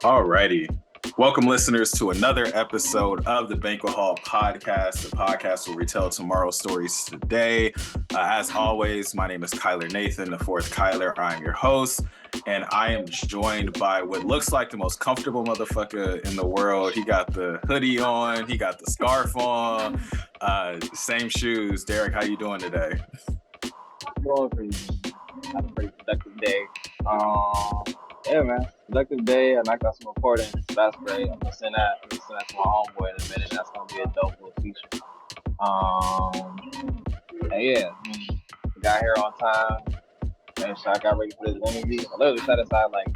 Alrighty. Welcome, listeners, to another episode of the Banquet Hall podcast, the podcast where we tell tomorrow's stories today. As always, my name is Kyler Nathan, the fourth Kyler. I'm your host, and I am joined by what looks like the most comfortable motherfucker in the world. He got the hoodie on, he got the scarf on, same shoes. Derric, how you doing today? Going pretty. Had a pretty productive day. Yeah, man, productive day. I knocked out some recording. So that's great. I'm gonna send that to my homeboy in a minute. That's gonna be a dope little feature. And yeah, got here on time. And so I got ready for this interview. I literally set aside like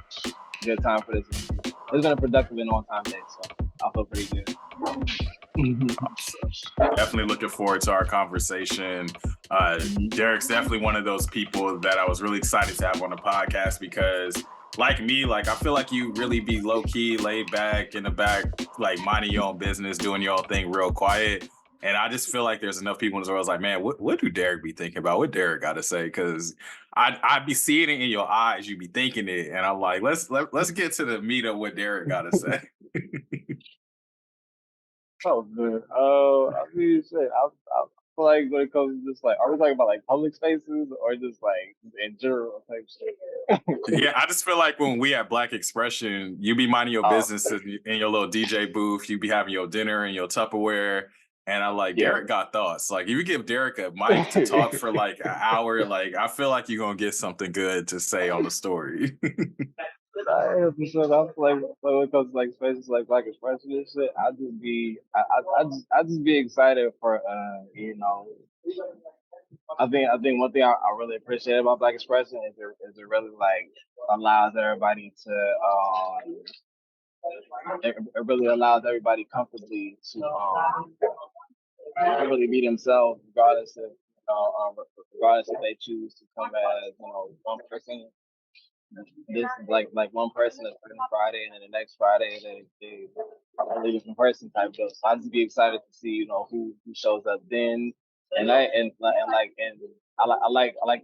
good time for this interview. It's been a productive and on-time day, so I feel pretty good. Definitely looking forward to our conversation. Derric's definitely one of those people that I was really excited to have on the podcast because, like me, I feel like you really be low key, laid back in the back, like minding your own business, doing your own thing, real quiet. And I just feel like there's enough people in this world like, man, what do Derric be thinking about? What Derric got to say? Because I'd be seeing it in your eyes, you be thinking it, and I'm like, let's get to the meat of what Derric got to say. Oh, good. I mean, shit. I feel like when it comes to just like, are we talking about like public spaces or just like in general type shit? Yeah, I just feel like when we at Black Expression, you be minding your business in your little DJ booth, you be having your dinner and your Tupperware. And I like, Yeah. Derric got thoughts. Like, if you give Derric a mic to talk for like an hour, like, I feel like you're going to get something good to say on the story. I feel like when it comes to like spaces like Black Expression and shit, I just be excited for I think one thing I really appreciate about Black Expression is it really like allows everybody to it really allows everybody comfortably to really be themselves regardless if they choose to come as one person. This like one person is coming Friday, and then the next Friday they are a totally different person type deal. So I'd just be excited to see who shows up then, and I like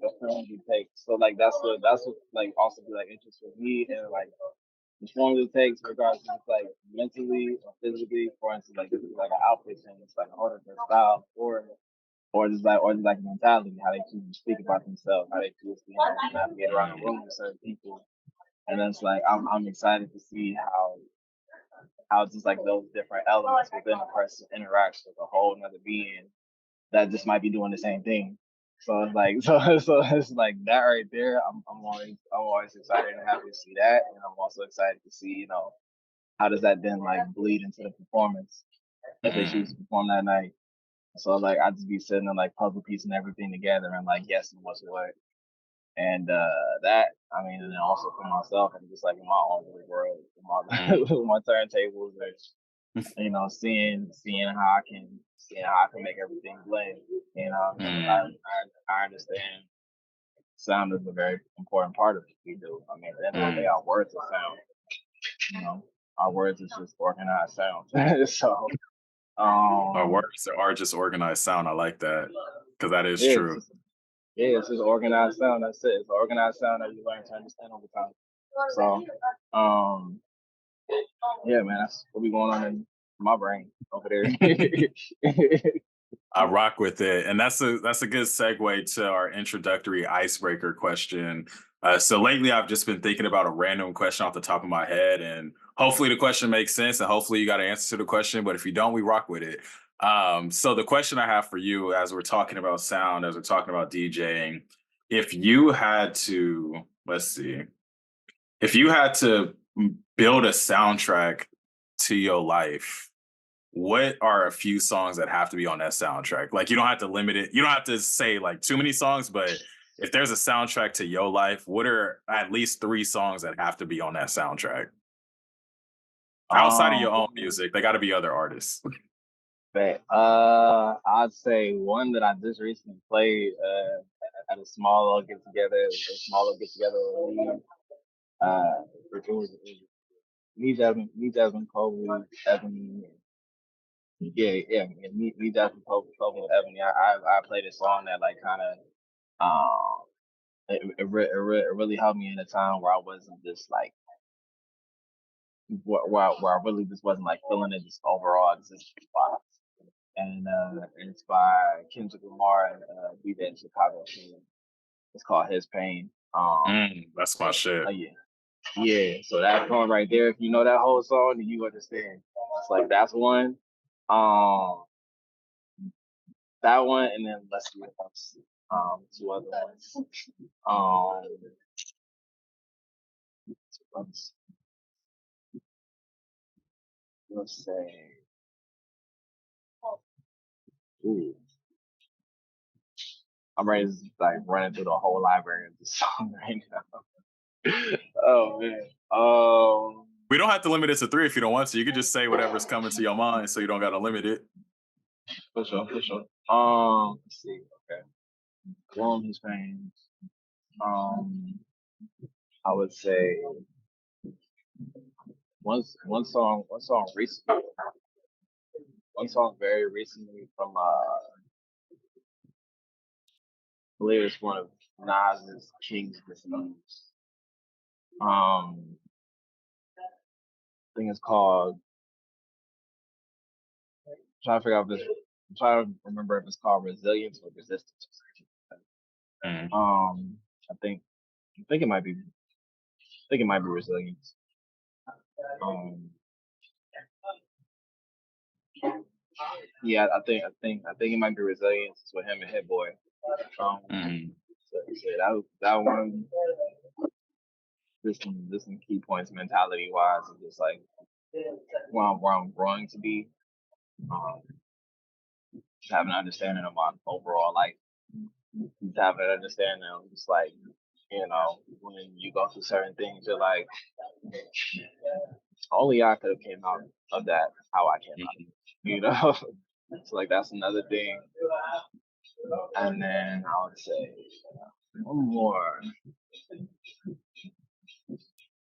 the forms you take. So like that's what like also be like interesting for me, and like the forms it takes regardless if it's like mentally or physically. For instance, like this is like an outfit thing, it's like an order for style, or just like mentality, how they choose to speak about themselves, how they choose to navigate around the room with certain people. And then it's like I'm excited to see how just like those different elements within a person interacts with a whole another being that just might be doing the same thing. So it's like so it's like that right there. I'm always excited and happy to see that, and I'm also excited to see how does that then like bleed into the performance if they choose to perform that night. So like I just be sitting and like puzzle piecing everything together and like guessing what's what. And that I mean, and then also for myself, I'm just like in my own little world, with my turntables, and seeing how I can make everything blend. I understand sound is a very important part of what we do. I mean, at the end of the day, our words are sound. Our words is just organized sound. So Our words are just organized sound. I like that because that is yeah, true. it's just organized sound. That's it. It's organized sound that you learn to understand over time. So, yeah, man, that's what be going on in my brain over there. I rock with it, and that's a good segue to our introductory icebreaker question. So lately, I've just been thinking about a random question off the top of my head, and hopefully the question makes sense, and hopefully you got an answer to the question. But if you don't, we rock with it. So the question I have for you, as we're talking about sound, as we're talking about DJing, if you had to, let's see, if you had to build a soundtrack to your life, what are a few songs that have to be on that soundtrack? Like, you don't have to limit it. You don't have to say like too many songs, but if there's a soundtrack to your life, what are at least 3 songs that have to be on that soundtrack? Outside of your own music, they got to be other artists. But I'd say one that I just recently played at a small little get together, with which was me, Jasmine Cole, Ebony. Me, Jasmine Cole, Ebony. I played a song that like kind of it really helped me in a time where I wasn't just like where I really just wasn't like feeling it, just overall existing vibe. And it's by Kendrick Lamar and Be That Chicago King. It's called His Pain. That's my shit. Yeah. Yeah, so that song right there, if you know that whole song, then you understand. It's like that's one. Um, that one, and then let's see what else. Two other ones. Let's, let's say, ooh, I'm ready to like running through the whole library of this song right now. Oh man. We don't have to limit it to 3 if you don't want to. You could just say whatever's coming to your mind, so you don't got to limit it. For sure, for sure. Let's see. Okay. Alone His Pain. I would say one song recently, one song very recently from I believe it's one of Nas's King's Disease. I think it's called. I'm trying to figure out if it's. I'm trying to remember if it's called Resilience or Resistance. Mm. I think it might be. I think it might be Resilience. Yeah, I think it might be Resilience. It's with him and Hit Boy. So that one. This some key points mentality wise is just like where I'm growing to be. Just having an understanding of my overall life. Just having an understanding of just like, when you go through certain things, you're like, only I could have came out of that how I came out. So like that's another thing. And then I would say one more.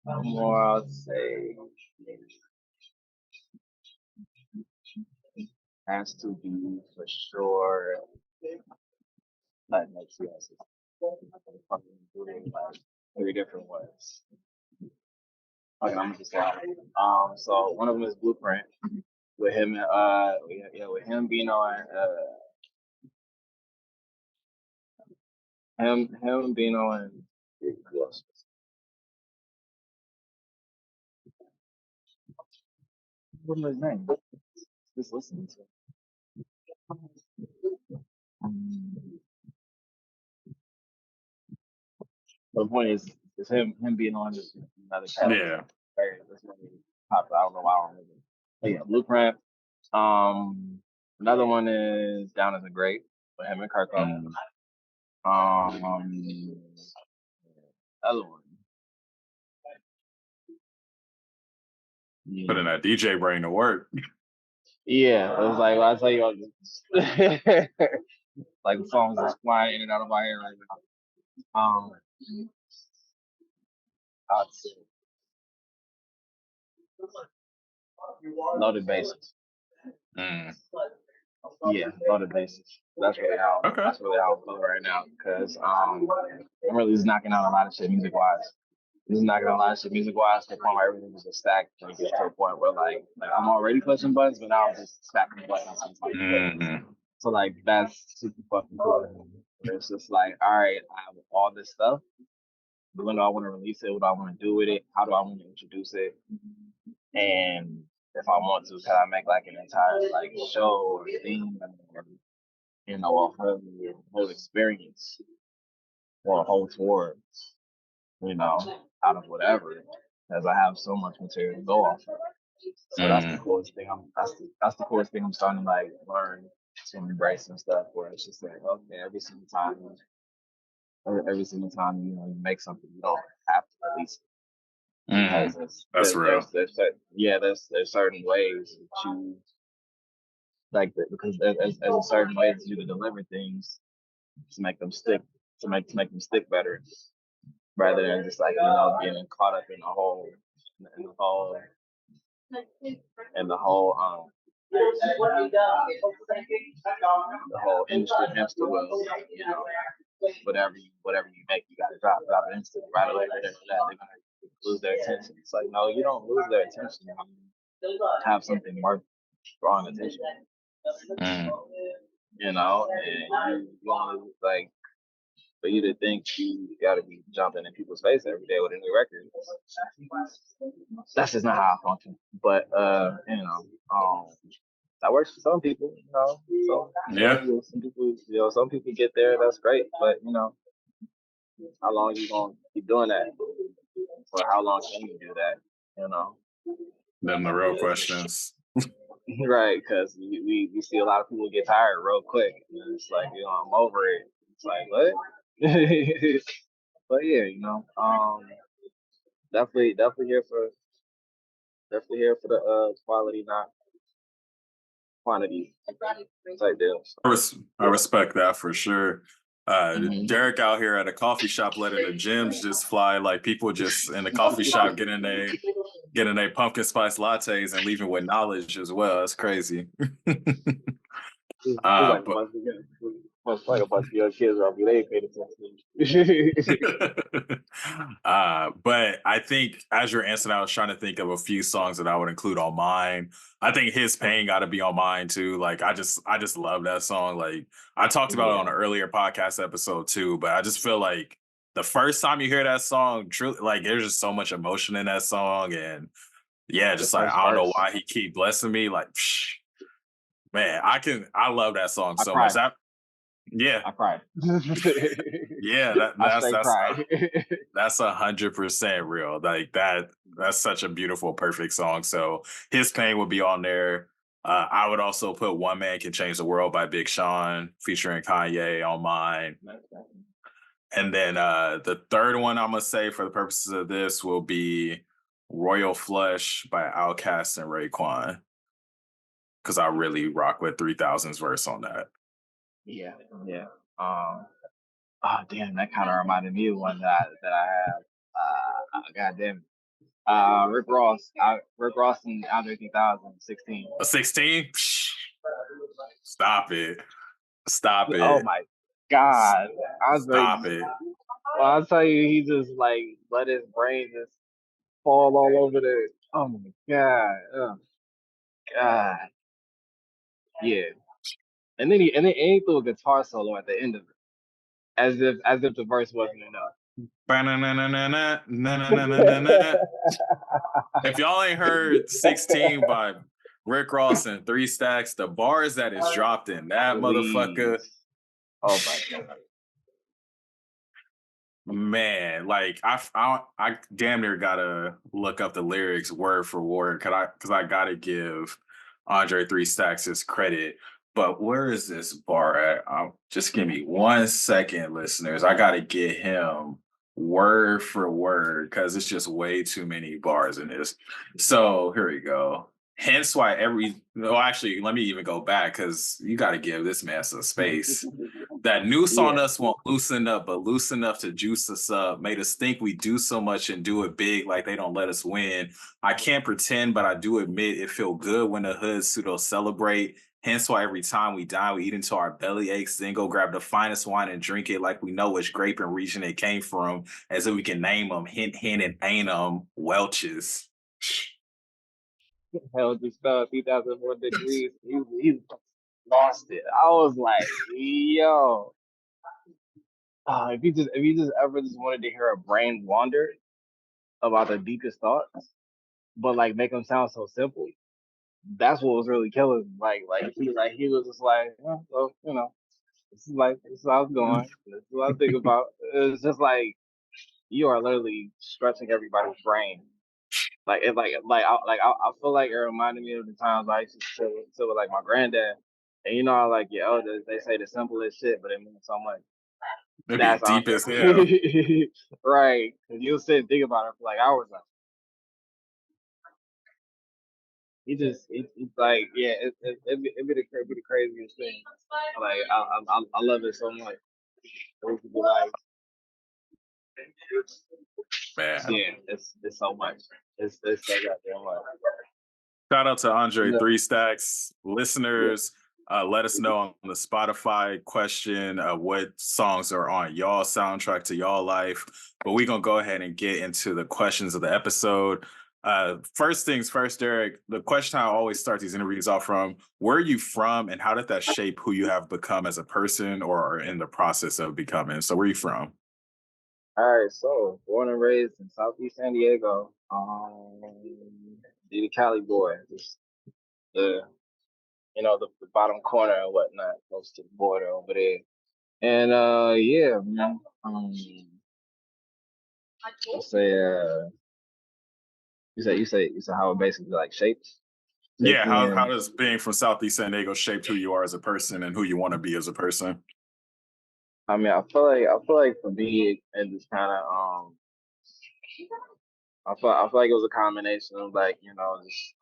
I would say has to be for sure. Like next year, fucking doing like 3 different ones. Okay, I'm gonna just say. So one of them is Blueprint with him. With him being on. Him being on. Who else? What's his name? Just listening to. But the point is him being on this another channel. Yeah. That's really popular. I don't know why I don't remember. But yeah, Blueprint. Another one is Down as a Great with him and Kirko. Other one. Putting that DJ brain to work. Yeah, it was like I tell you, like the songs just flying in and out of my head right now. I'd say Loaded Bases. Yeah, Loaded Bases. That's really how Okay. I'm feeling right now because I'm really just knocking out a lot of shit music wise. Just knocking out a lot of shit music wise to the point where everything is just stacked and it gets to a point where like I'm already pushing buttons, but now I'm just stacking buttons. So like that's super fucking cool. It's just like, all right, I have all this stuff. But when do I want to release it? What do I want to do with it? How do I want to introduce it? And if I want to, can I make like an entire like show or theme or a whole experience or a whole tour, out of whatever, as I have so much material to go off of. So that's the coolest thing. That's the coolest thing I'm starting to like learn to embrace and stuff. Where it's just like, okay, every single time you make something, you don't have to release it because That's real. there's certain ways to choose because there's a certain way to you to deliver things to make them stick to make them stick better rather than just like being caught up in the whole the whole industry hamster wheel. Whatever you make, you gotta drop it instantly right away. They're gonna lose their attention. It's like, no, you don't lose their attention. You have something more drawing attention. Mm. You know, and you only like for you to think you got to be jumping in people's face every day with a new record. That's just not how I function. But that works for some people. You know, Yeah. some people get there. That's great. But how long you gonna keep doing that? For how long can you do that? You know. Them the real questions. Right, because we see a lot of people get tired real quick. And it's like, I'm over it. It's like, what? But yeah, definitely here for the quality, not quantity type deal. I respect that for sure. Mhm. Derric out here at a coffee shop letting the gems just fly. Like people just in the coffee shop getting a pumpkin spice lattes and leaving with knowledge as well. That's crazy. It's uh, like a bunch of like a bunch of young kids around me. They ain't paid attention. but I think as you're answering, I was trying to think of a few songs that I would include on mine. I think His Pain got to be on mine too. Like I just love that song. Like I talked about it on Yeah, an earlier podcast episode too, but I just feel like the first time you hear that song, truly, like there's just so much emotion in that song, and yeah, the just like first I don't know verse, why he keep blessing me. Like, man, I love that song I so much. cried. That yeah, I cried. yeah, I straight cried. that's 100% real. Like that's such a beautiful, perfect song. So His Pain would be on there. I would also put One Man Can Change the World by Big Sean featuring Kanye on mine. And then the third one I'm gonna say for the purposes of this will be Royal Flush by Outkast and Raekwon. Because I really rock with 3000's verse on that. Yeah, yeah. Oh damn, that kind of reminded me of one that I have. God damn it. Rick Ross and Andre 3016. A 16? Stop it. Stop Oh it. my God, Andre. Stop it. Well, I'll tell you, he just like let his brain just fall all over the. Oh my God. Oh God. Yeah. And then he threw a guitar solo at the end of it, as if the verse wasn't enough. If y'all ain't heard 16 by Rick Ross and Three Stacks, the bars that is dropped in that motherfucker, Please. Oh my God. man, like I damn near gotta look up the lyrics word for word because I gotta give Andre Three Stacks his credit. But where is this bar at? Just give me 1 second, listeners. I gotta get him word for word because it's just way too many bars in this. So here we go. Hence why actually, let me even go back because you got to give this man some space. That noose on Yeah. us won't loosen up, but loose enough to juice us up. Made us think we do so much and do it big like they don't let us win. I can't pretend, but I do admit it feel good when the hood pseudo celebrate. Hence why every time we dine, we eat until our belly aches, then go grab the finest wine and drink it like we know which grape and region it came from, as if we can name them. Hint, hint, and ain't them Welch's. Hell just fell 3,001 degrees. He lost it. I was like, yo. If you just ever just wanted to hear a brain wander about the deepest thoughts, but like make them sound so simple, that's what was really killing. He was just like, well, this is how it's going. This is what I think about. It's just like you are literally stretching everybody's brain. I feel like it reminded me of the times I used to sit with like my granddad, and like your elders, they say the simplest shit, but it means so much. It'd be That's deep Andre, as hell. right? Because you'll sit and think about it for like hours. Like, it's like, yeah, it'd be the craziest thing. Like, I love it so much. It would be like, Man. yeah, it's so much. It's so goddamn much. Shout out to Andre No, Three Stacks. Listeners, Let us know on the Spotify question what songs are on y'all soundtrack to y'all life. But we're gonna go ahead and get into the questions of the episode. First things first, Derric. The question I always start these interviews off from: where are you from, and how did that shape who you have become as a person, or are in the process of becoming? So, where are you from? All right, so born and raised in Southeast San Diego. The Cali boy, just the the bottom corner and whatnot, close to the border over there. And yeah, man. Let's say you say how it basically like shapes Yeah, me, how and does being from Southeast San Diego shaped who you are as a person and who you want to be as a person? I mean I feel like for me it just kind of I feel like it was a combination of like just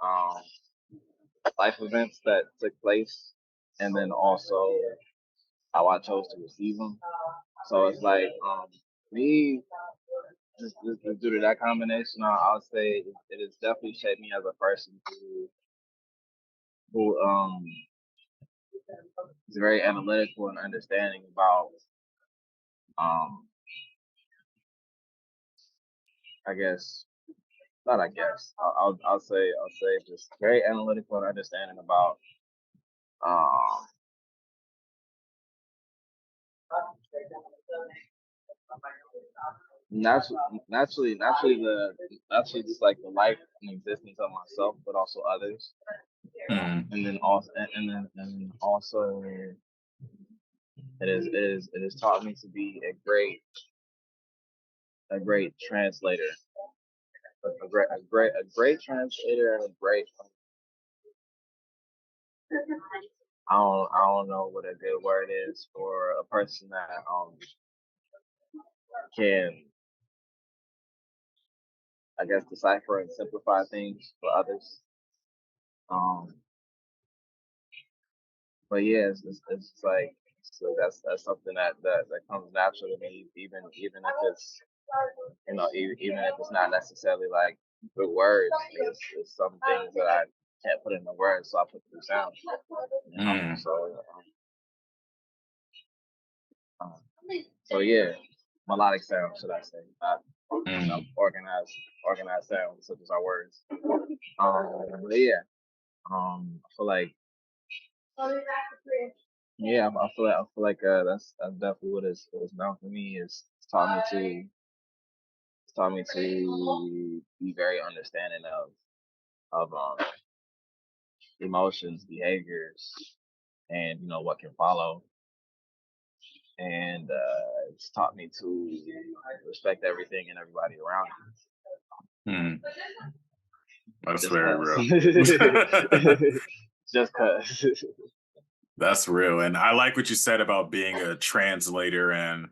life events that took place, and then also how I chose to receive them. So it's like me just due to that combination, I'll say it has definitely shaped me as a person who is very analytical and understanding about um I guess not I guess I'll say just very analytical and understanding about um naturally just like the life and existence of myself, but also others, Mm, and then also it has taught me to be a great translator, a great translator, and a great I don't know what a good word is for a person that can, I guess, decipher and simplify things for others. Um, but yeah, it's just like, so that's something that comes natural to me, even if it's even if it's not necessarily like good words. It's some things that I can't put into words, so I put through sound. mm, So um, so yeah, melodic sound, should I say? Not mm. organized sound, such as our words. But yeah, I feel like yeah, I feel like that's definitely what it's done for me. It's taught me to be very understanding of emotions, behaviors, and what can follow. And it's taught me to respect everything and everybody around Mm, me. that's Just very cause. real. Just cause. That's real. And I like what you said about being a translator. And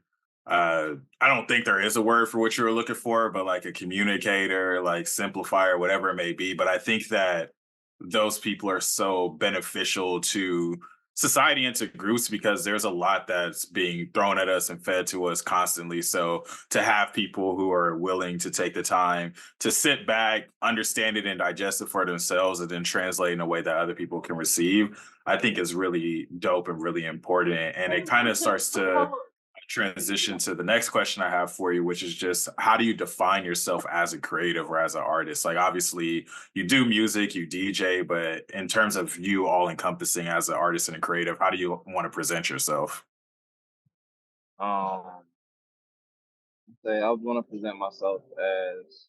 I don't think there is a word for what you were looking for, but like a communicator, like simplifier, whatever it may be. But I think that those people are so beneficial to society and to groups because there's a lot that's being thrown at us and fed to us constantly. So to have people who are willing to take the time to sit back, understand it, and digest it for themselves, and then translate in a way that other people can receive, I think is really dope and really important. And it kind of starts to transition to the next question I have for you, which is just how do you define yourself as a creative or as an artist? Like, obviously, you do music, you DJ, but in terms of you all encompassing as an artist and a creative, how do you want to present yourself? um, say I would want to present myself as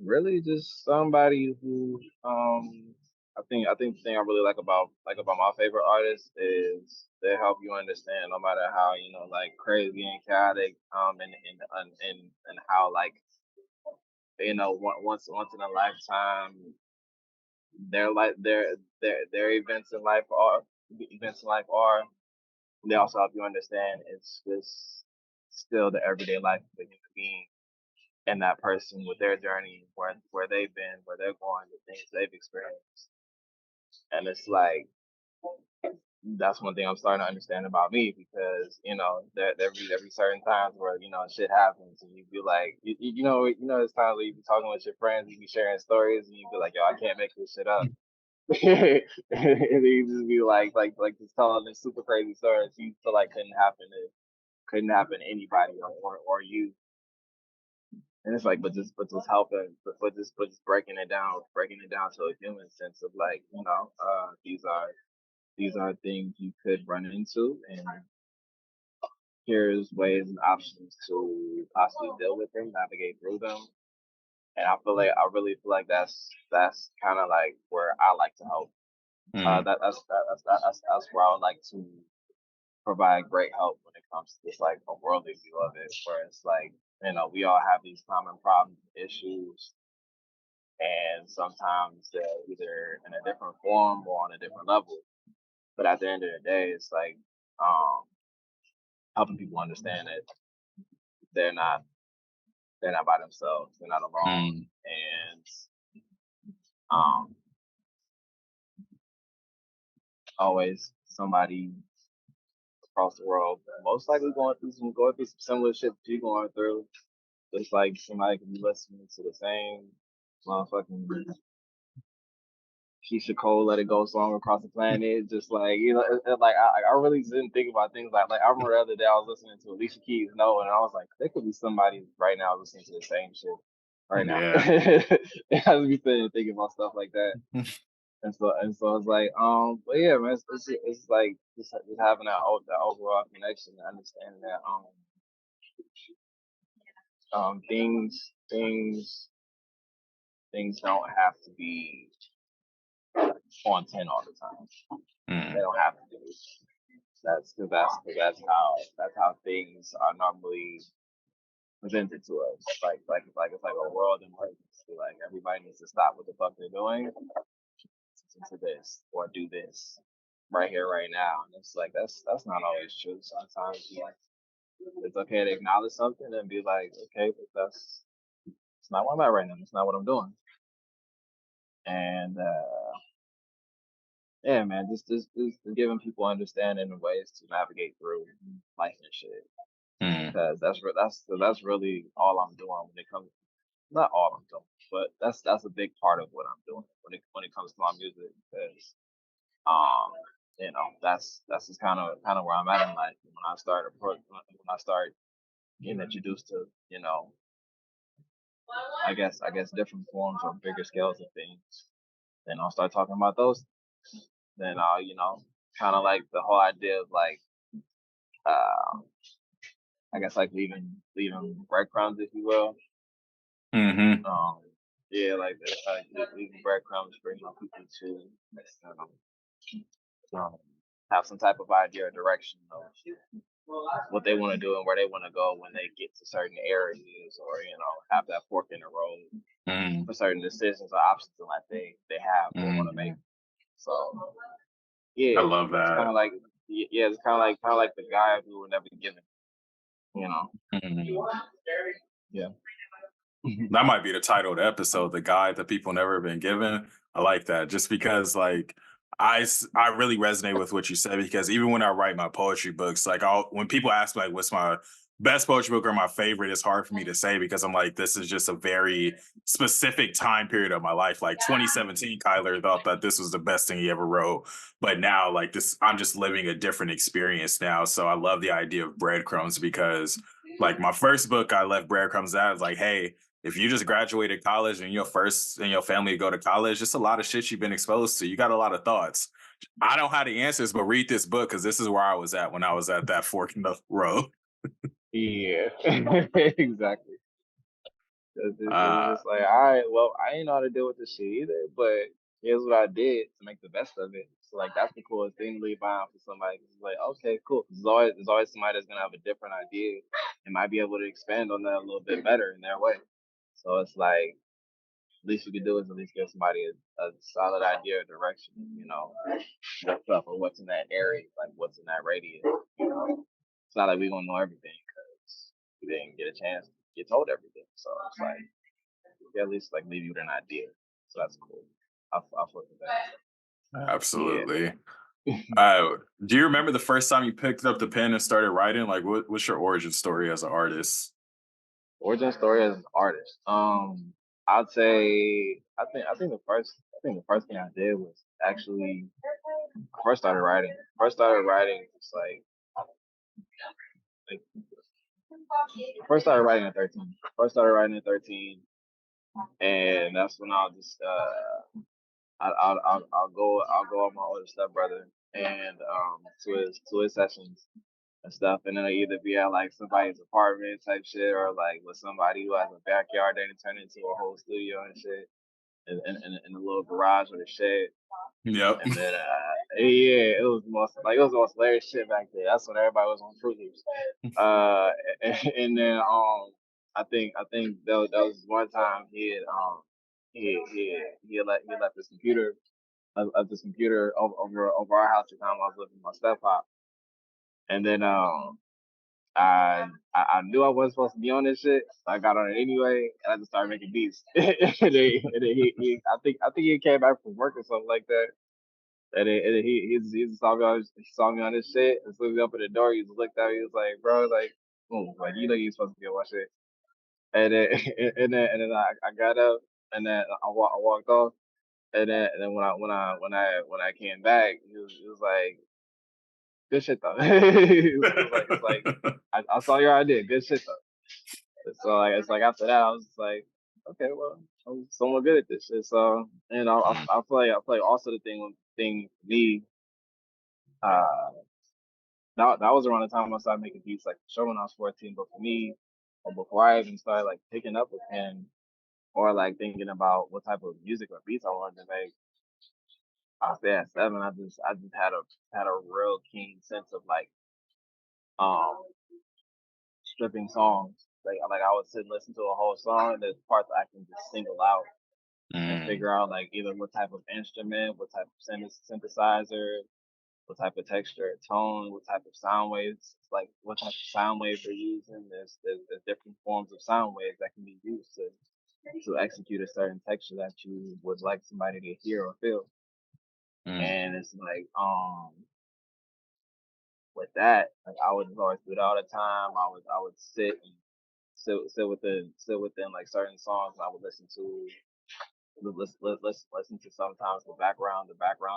really just somebody who I think the thing I really like about my favorite artists is they help you understand no matter how like crazy and chaotic and how like once in a lifetime their events in life are they also help you understand it's just still the everyday life of a human being and that person with their journey, where they've been, where they're going, the things they've experienced. And it's like that's one thing I'm starting to understand about me because there be certain times where shit happens and you be like there's times where you be talking with your friends, you be sharing stories, and you be like, yo, I can't make this shit up. and he just be like just telling this super crazy stories you feel like couldn't happen to anybody or you. And it's like, but just helping, but just breaking it down to a human sense of like, these are things you could run into, and here's ways and options to possibly deal with them, navigate through them. And I really feel like that's kind of like where I like to help. Mm, That's where I would like to provide great help when it comes to just like a worldly view of it, where it's like, we all have these common problems, issues, and sometimes they're either in a different form or on a different level. But at the end of the day, it's like um, helping people understand that they're not they're not by themselves, they're not alone, mm. and um, always somebody across the world, most likely going through some similar shit that you're going through. Just like somebody could be listening to the same motherfucking Keisha Cole "Let It Go" song across the planet. Just like like I really didn't think about things like I remember the other day I was listening to Alicia Keys "No," and I was like, there could be somebody right now listening to the same shit right now. Yeah. It has me sitting and thinking about stuff like that. And so I was like, but yeah, man, it's like just having that overall connection, and understanding that things don't have to be on 10 all the time. They Mm, don't have to be. That's how things are normally presented to us. Like it's like a world emergency. Like everybody needs to stop what the fuck they're doing, listen to this or do this right here, right now. And it's like that's not always true. Sometimes it's okay to acknowledge something and be like, okay, but it's not what I'm at right now. It's not what I'm doing. And yeah, man, just giving people understanding and ways to navigate through life and shit. mm. Because that's really all I'm doing when it comes. Not all I'm doing, but that's a big part of what I'm doing when it comes to my music. Because um, that's just kind of where I'm at in life. When I start getting introduced to I guess different forms or bigger scales of things, then I'll start talking about those. Then I'll kind of like the whole idea of like uh, I guess like leaving breadcrumbs, if you will. Mhm. Um, yeah, like leaving breadcrumbs for people to um, um, have some type of idea or direction of what they want to do and where they want to go when they get to certain areas, or have that fork in the road Mm, for certain decisions or options in life they have or want to make. mhm. So I yeah, love it's kind that. of like yeah, it's kind of like the guide who were never given. You know. Mhm. Yeah. That might be the title of the episode, "The Guide That People Never Been Given." I like that just because, like, I really resonate with what you said because even when I write my poetry books, like, when people ask me, like, what's my best poetry book or my favorite, it's hard for me to say because I'm like, this is just a very specific time period of my life. Like 2017, Kyler thought that this was the best thing he ever wrote, but now, like, this, I'm just living a different experience now. So I love the idea of breadcrumbs because, like, my first book, I left breadcrumbs out. I was like, hey, if you just graduated college and your first in your family to go to college, just a lot of shit you've been exposed to. You got a lot of thoughts. I don't have the answers, but read this book because this is where I was at when I was at that fork in the road. Yeah. Exactly. It's Uh, just like, all right, well, I didn't know how to deal with this shit either, but here's what I did to make the best of it. So like that's the coolest thing to leave behind for somebody. 'Cause it's like, okay, cool. There's always somebody that's gonna have a different idea and might be able to expand on that a little bit better in their way. So it's like least you can do is at least give somebody a solid idea or direction, what's up or what's in that area, like what's in that radius. It's not like we're gonna know everything because we didn't get a chance to get told everything. So it's like yeah, at least like leave you with an idea. So that's cool. I'll flip with that. Yeah. Absolutely. Do you remember the first time you picked up the pen and started writing? Like, what's your origin story as an artist? Origin story as an artist. I'd say I think the first thing I did was actually I first started writing. First started writing was like first started writing at 13. First started writing at 13, and that's when I'll go with my older stepbrother and to his sessions and stuff, and then I either be at like somebody's apartment type shit or like with somebody who has a backyard that turn into a whole studio and shit in a little garage or a shed. Yep. And then yeah, it was the most hilarious shit back there. That's when everybody was on Fruit Loops. Uh, and then I think that was one time he had left his computer of this computer over our house the time I was living with my step pop. And then I knew I wasn't supposed to be on this shit. So I got on it anyway, and I just started making beats. And then I think he came back from work or something like that. And then he just saw me on this shit. And so he opened the door. He just looked at me. He was like, "Bro, like, like you know you're supposed to be on my shit." And then and then I got up and then I walked off. And then when I came back, he was like, "Good shit though." It's like I saw your idea. Good shit though. So like it's like after that I was just like, okay, well I'm somewhat good at this shit. So and Mm, I play also the thing for me. Uh, that was around the time I started making beats like for sure when I was 14. But for me, or before I even started like picking up a pen or like thinking about what type of music or beats I wanted to make, I say at 7, I just had a real keen sense of like um stripping songs. Like I would sit and listen to a whole song, and there's parts I can just single out and mm, figure out like either what type of instrument, what type of synthesizer, what type of texture, tone, what type of sound waves, like what type of sound waves they're using. There's different forms of sound waves that can be used to execute a certain texture that you would like somebody to hear or feel. mm. And it's like with that, like I would just always do it all the time. I would sit within like certain songs I would listen to. Listen to sometimes the background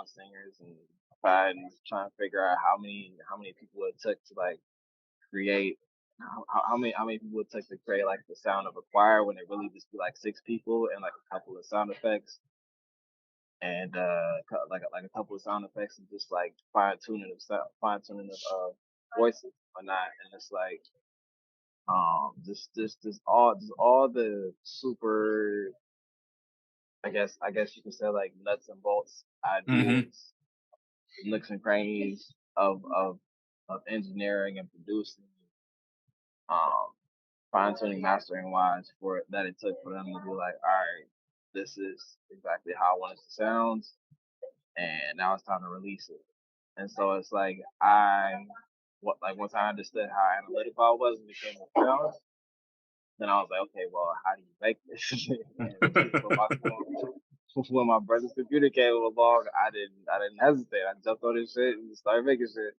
singers and try and figure out how many people it took to like create how many people it took to create like the sound of a choir when it really just be like 6 people and like a couple of sound effects and like a couple of sound effects and just like fine tuning of voices or not. And it's like just all the super I guess you could say like nuts and bolts Mhm. ideas, nooks and crannies of engineering and producing, um, fine tuning, mastering wise for it that it took for them to be like, all right, this is exactly how I want it to sound, and now it's time to release it. And so it's like once I understood how analytical I was and became a sound, then I was like, okay, well, how do you make this? And when my brother's computer came along, I didn't hesitate. I jumped on this shit and started making shit.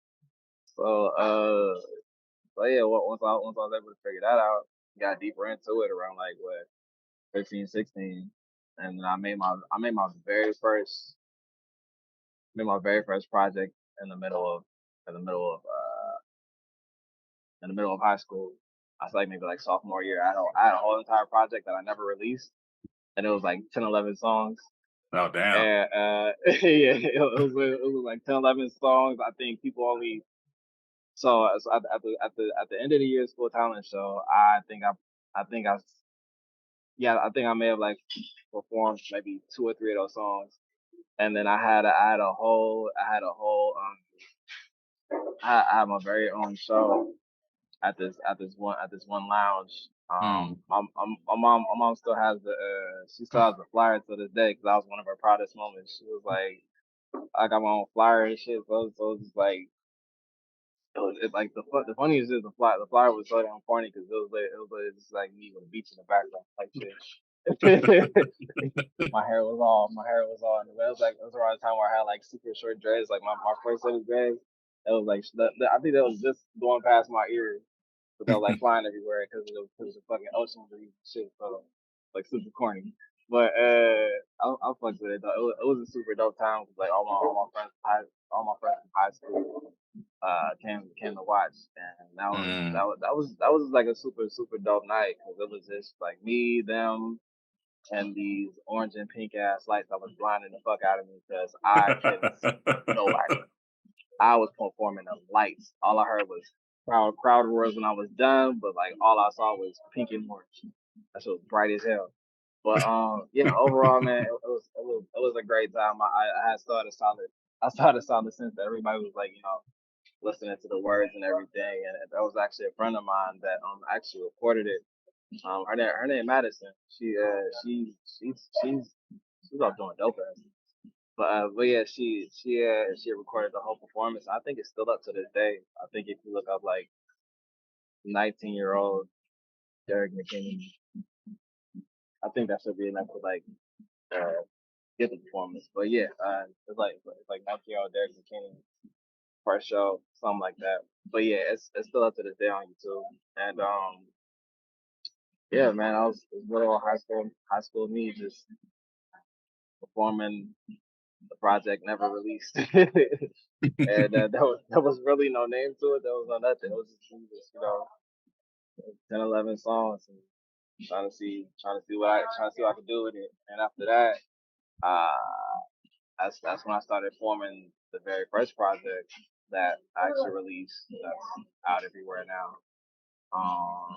So so yeah, once I was able to figure that out, got deeper into it around like what 15, 16, and then I made my very first project in the middle of in the middle of in the middle of high school. I was like maybe like sophomore year. I had a whole entire project that I never released, and it was like 10, 11 songs. Oh, damn. And yeah, it was like 10, 11 songs. I think people only so at the end of the year school talent show, I think I yeah, I think I may have like performed maybe 2 or 3 of those songs. And then I had my very own show at this one lounge. Mm. My mom still has she still has the flyer to this day because that was one of her proudest moments. She was like, I got my own flyer and shit. So it was just like like the funniest is the flyer was so damn corny because it was just like me with a beach in the background like shit. My hair was all in the way. It was around the time where I had like super short dreads, like my first set of dreads. It was like I think that was just going past my ears, but they were like flying everywhere because of the fucking ocean breeze and shit. So like super corny. But I fucked with it though. It was a super dope time. 'Cause, like all my friends from high school came to watch, and Mm. that was like a super dope night because it was just like me, them, and these orange and pink ass lights that was blinding the fuck out of me because I couldn't see nobody. I was performing the lights. All I heard was crowd roars when I was done, but like all I saw was pink and orange. That shit was bright as hell. But yeah, overall, man, it was a great time. I had started solid. I started solid since everybody was like, listening to the words and everything. And that was actually a friend of mine that actually recorded it. Her name Madison. She's off doing dope ass. But yeah, she recorded the whole performance. I think it's still up to this day. I think if you look up like 19-year-old Derric McKinney, I think that should be enough to like uh, get the performance. But yeah, it's like 19-year-old Derric McKinney first show, something like that. But yeah, it's still up to this day on YouTube. And yeah, man, it was little high school me just performing the project never released. And there was really no name to it. There was no nothing. It was just me just 10, 11 songs and trying to see what I could do with it. And after that, uh, that's when I started forming the very first project that I actually released. That's out everywhere now. Um,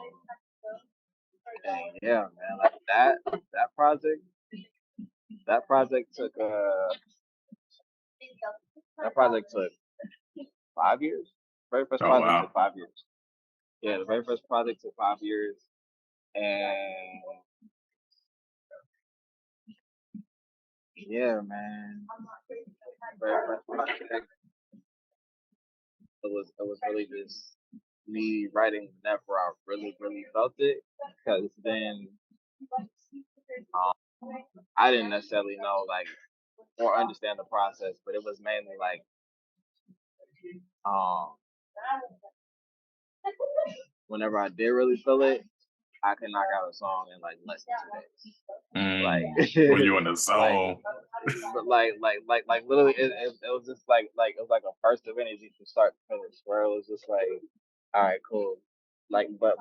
and yeah, man, like that project that project took uh that project took 5 years. Very first Oh project wow. took 5 years. Yeah, the very first project took 5 years, and yeah, man, very first project. It was really just me writing whenever I really felt it, because then um, I didn't necessarily know like or understand the process, but it was mainly like um whenever I did really feel it, I could knock out a song in like less than 2 days. Mm. When Like you in the like zone. but like literally it was just like it was like a burst of energy from start to finish where it was just like, all right, cool. Like but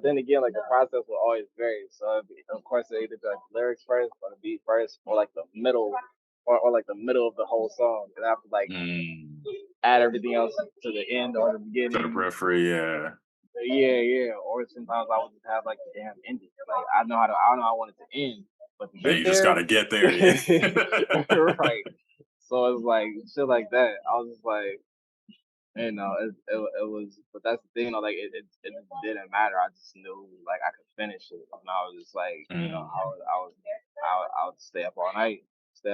then again, like the process will always vary. So of course it either be like the lyrics first or the beat first or like the middle or like the middle of the whole song. And I have to like Mm. add everything else to the end or the To the beginning. periphery, yeah. Yeah, yeah. Or sometimes I would just have like the damn ending. Like I know I want it to end, but to And get you just there, gotta get there, yeah. right. So it's like shit like that. I was just like, it was, but that's the thing, it just didn't matter. I just knew like I could finish it, and I was just like, Mm. I would stay up all night. I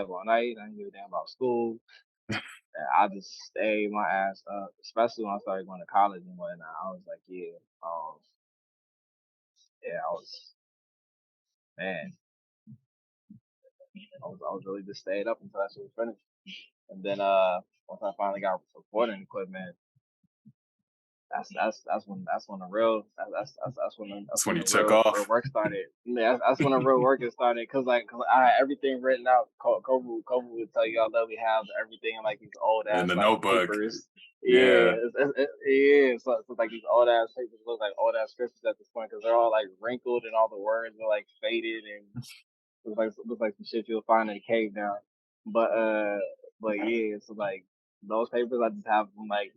didn't give a damn about school. And I just stayed my ass up, especially when I started going to college and whatnot. I was like, I was, man, I was really just stayed up until that shit was finished. And then once I finally got recording equipment, that's when the real That's that's when when you the took real off. work started. Yeah, that's when the real work is started. Cause I had everything written out. Kobe would tell you all that we have everything in like these old In ass the like notebook. papers. Yeah, Yeah. yeah. So like these old ass papers look like old ass scriptures at this point because they're all like wrinkled and all the words are like faded and looks like some shit you'll find in a cave now. But yeah, so like those papers I just have them like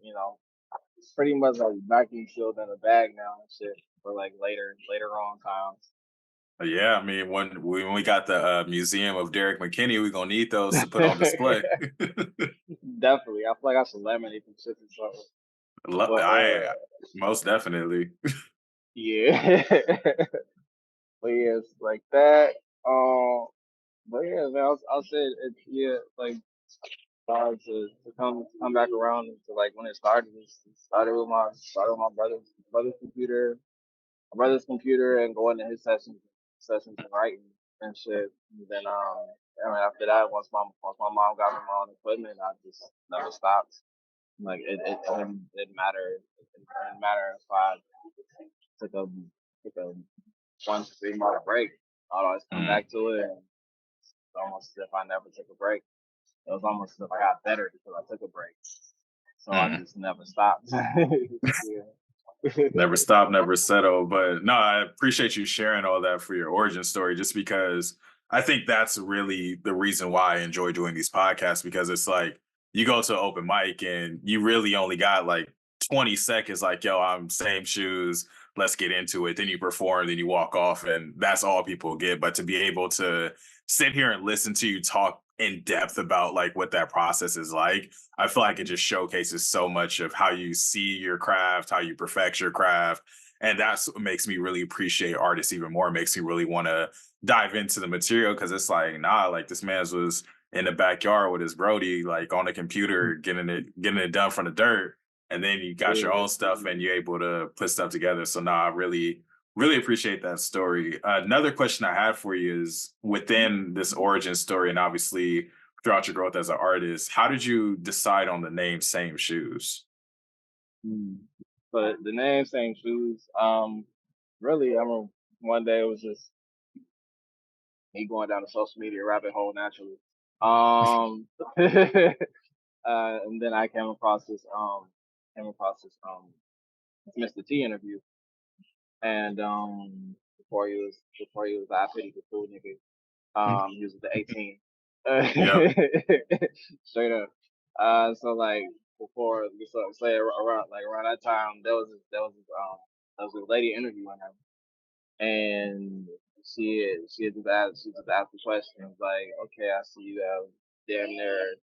pretty much like vacuum sealed in a bag now and shit for like later on times. Yeah, I mean, when we got the, museum of Derek McKinney, we gonna need those to put on display. Definitely, I feel like I should laminate some shit or something. But I most definitely. yeah, but yeah, it's like that. But yeah, man, I'll say yeah, like to come back around to like when it started with my brother's computer and going to his sessions and writing and shit. And then after that, once my mom got me my own equipment, I just never stopped. Like it didn't matter if I took a took a 1 to 3 month break. I'd always come Mm, back to it, and it's almost as if I never took a break. It was almost as if I got better because I took a break. So I mm. just never stopped. Yeah. Never stop, never settle. But no, I appreciate you sharing all that for your origin story, just because I think that's really the reason why I enjoy doing these podcasts, because it's like you go to an open mic and you really only got like 20 seconds, like, yo, I'm same shoes, let's get into it. Then you perform, then you walk off, and that's all people get. But to be able to sit here and listen to you talk in depth about like what that process is like, I feel like it just showcases so much of how you see your craft, how you perfect your craft. And that's what makes me really appreciate artists even more. It makes me really want to dive into the material, because it's like, nah, like this man's was in the backyard with his Brody, like on the computer, getting it done from the dirt. And then you got your Yeah. own stuff and you're able to put stuff together. So nah, I really appreciate that story. Another question I had for you is, within this origin story, and obviously throughout your growth as an artist, how did you decide on the name Same Shoes? Mm. But the name, same shoes. Really, I remember one day it was just me going down the social media rabbit hole naturally. Um, and then I came across this Mr. T interview, and before he was the I Pity the Fool nigga. He was with the 18. Yep. Straight up. So like before, so say around that time, there was a lady interviewing him, and she just asked the questions like, okay, I see you have damn near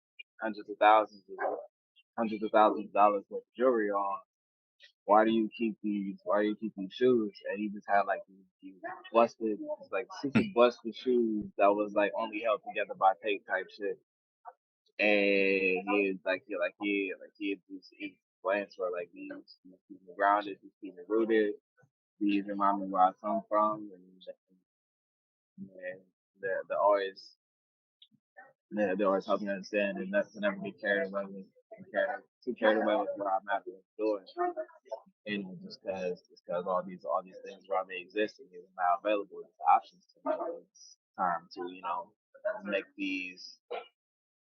hundreds of thousands of hundreds of thousands of dollars worth of jewelry on. Why do you keep these shoes? And he just had like these busted, like super busted shoes that was like only held together by tape type shit. And he plans for like these keep me grounded, these keep me rooted, these remind me where I come from, and they're always they're always helping me understand and not to never get carried away with too carried away with what I'm actually doing. And just because all these things around me exist and is now available as options to me, it's time to make these.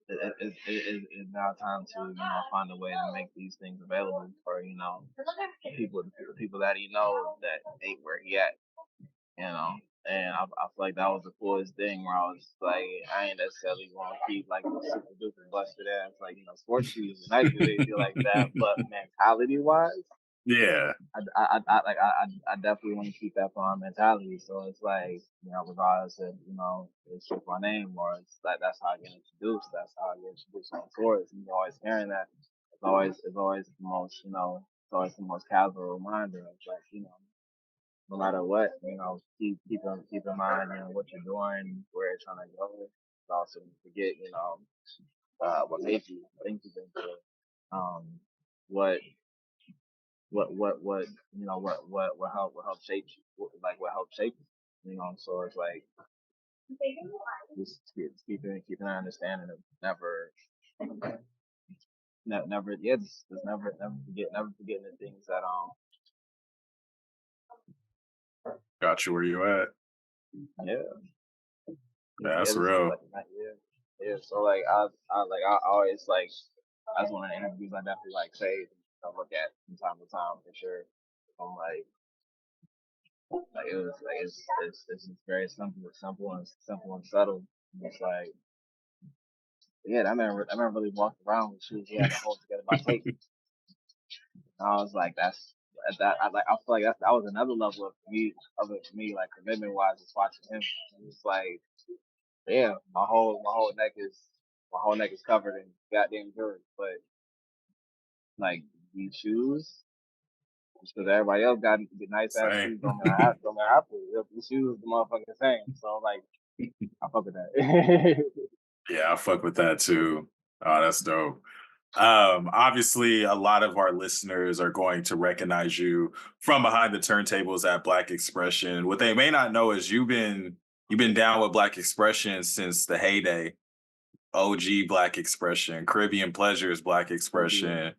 It's now time to find a way to make these things available for the people that he knows that ain't where he at, you know. And I feel like that was the coolest thing where I was like, I ain't necessarily want to keep like the super duper busted ass like sports shoes. And nice because they feel like that, but mentality wise, Yeah. I definitely want to keep that farm mentality. So it's like, regardless of, it's just my name or it's like, that's how I get introduced. That's how I get introduced on tours. And you're always hearing that. It's always the most, it's always the most casual reminder of like, no matter what, keep in mind, what you're doing, where you're trying to go. Also forget, what made you think you've been through. Um, what what helped shape you, what helped shape you, so it's like just keeping an understanding of never yeah just never forgetting the things that Got you where you at. yeah Yeah, yeah that's this is real. like yeah so like I always like that's one of the interviews I definitely like save and look at from time to time for sure. I'm like it was like it's just very simple and subtle. And it's like yeah, that man really walked around with shoes he had to hold together by tape. And I was like, that's that. I feel like that was another level of it for me, like commitment wise, just watching him. And it's like, yeah, my whole neck is covered in goddamn jewelry, but like these shoes, just because everybody else got nice ass Same. shoes, don't matter how pretty. These shoes, the motherfucking same. So like, I fuck with that. Yeah, I fuck with that too. Oh, that's dope. Obviously, a lot of our listeners are going to recognize you from behind the turntables at Black Expression. What they may not know is you've been down with Black Expression since the heyday. OG Black Expression, Caribbean Pleasures Black Caribbean. Expression,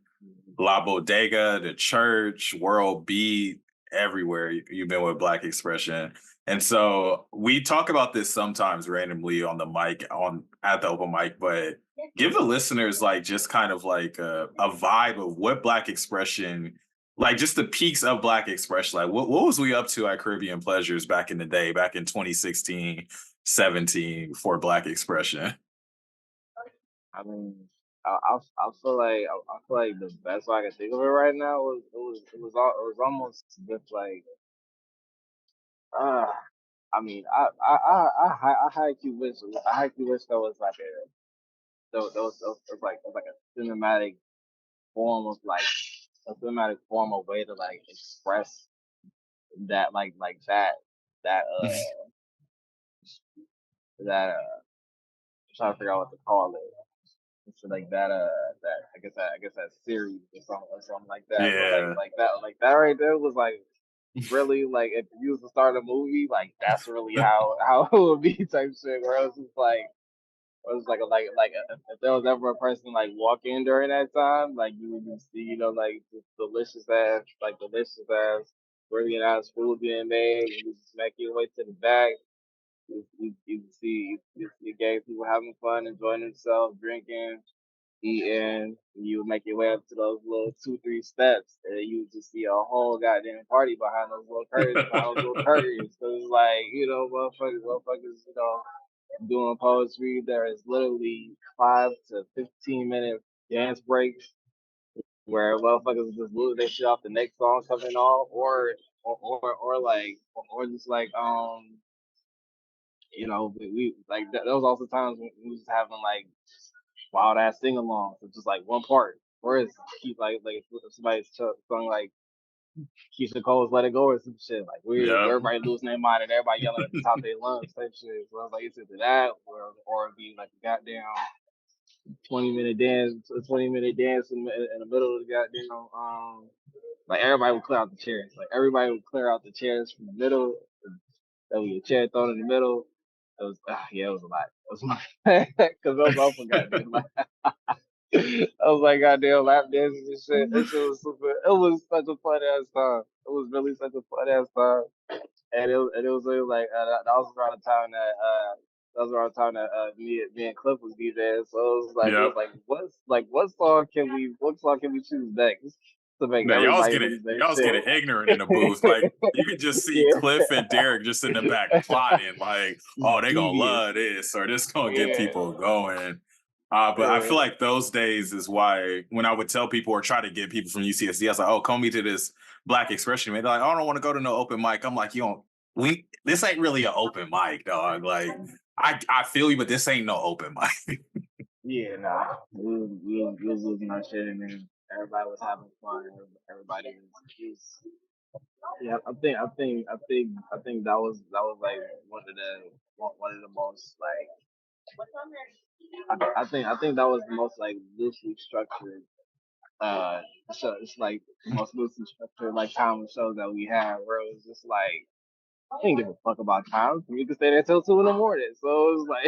La Bodega, the church, World Beat, everywhere you've been with Black Expression. And so we talk about this sometimes randomly on the mic on at the open mic, but give the listeners like just kind of like a vibe of what Black expression, like just the peaks of Black expression. Like what was we up to at Caribbean Pleasures back in the day, back in 2016, 17 for Black expression? I mean, I feel like I feel like the best way I can think of it right now it was almost just like uh I mean I high key wish there was like there was like a cinematic form of way to like express that that that I'm trying to figure out what to call it. It's like that I guess that series or something like that. But Yeah. like that right there was like really like if you was to start a movie, like that's really how it would be type shit. Where it's just like it was if there was ever a person like walk in during that time, like you would just see like just delicious ass brilliant ass food being made, and you just make your way to the back. You see you gay people having fun, enjoying themselves, drinking, eating. You make your way up to those little 2, 3 steps, and you just see a whole goddamn party behind those little curtains. So it's like motherfuckers, doing poetry. There is literally 5 to 15 minute dance breaks where motherfuckers just lose their shit off the next song coming on, or just like we like there was also times when we was having like wild ass sing along, so just like one part. Or it's keep like if somebody's sung like Keisha Cole's "Let It Go" or some shit. Like we Yep. everybody losing their mind and everybody yelling at the top of their lungs type shit. So I was like, it's either that or it'd be like a goddamn 20-minute dance in the middle of the goddamn like everybody would clear out the chairs. Like everybody would clear out the chairs from the middle. There would be a chair thrown in the middle. It was yeah, it was a lot. It was because those also goddamn I was like goddamn lap dances and shit. That shit was super. It was such a fun ass time. It was really such a fun ass time, and it was really like that was around the time that me and Cliff was DJing. So Yep. what song can we choose next to make No, everybody lose their y'all was getting shit? ignorant in the booth. Like you could just see Yeah, Cliff and Derek just in the back plotting, like, oh, they gonna devious. love this, or this gonna get Yeah, people going. But I feel yeah, like those days is why when I would tell people or try to get people from UCSD, I was like, oh, come me to this Black expression. They're like, oh, I don't want to go to no open mic. I'm like, you don't we this ain't really an open mic, dog. Like I feel you, but this ain't no open mic. yeah. Nah, we was losing our shit, and then everybody was having fun. Everybody was yeah, I think that was like one of the most like I think that was the most like loosely structured show. It's like the most loosely structured like comedy shows that we had, where it was just like I didn't give a fuck about time. We could stay there till 2 in the morning, so it was like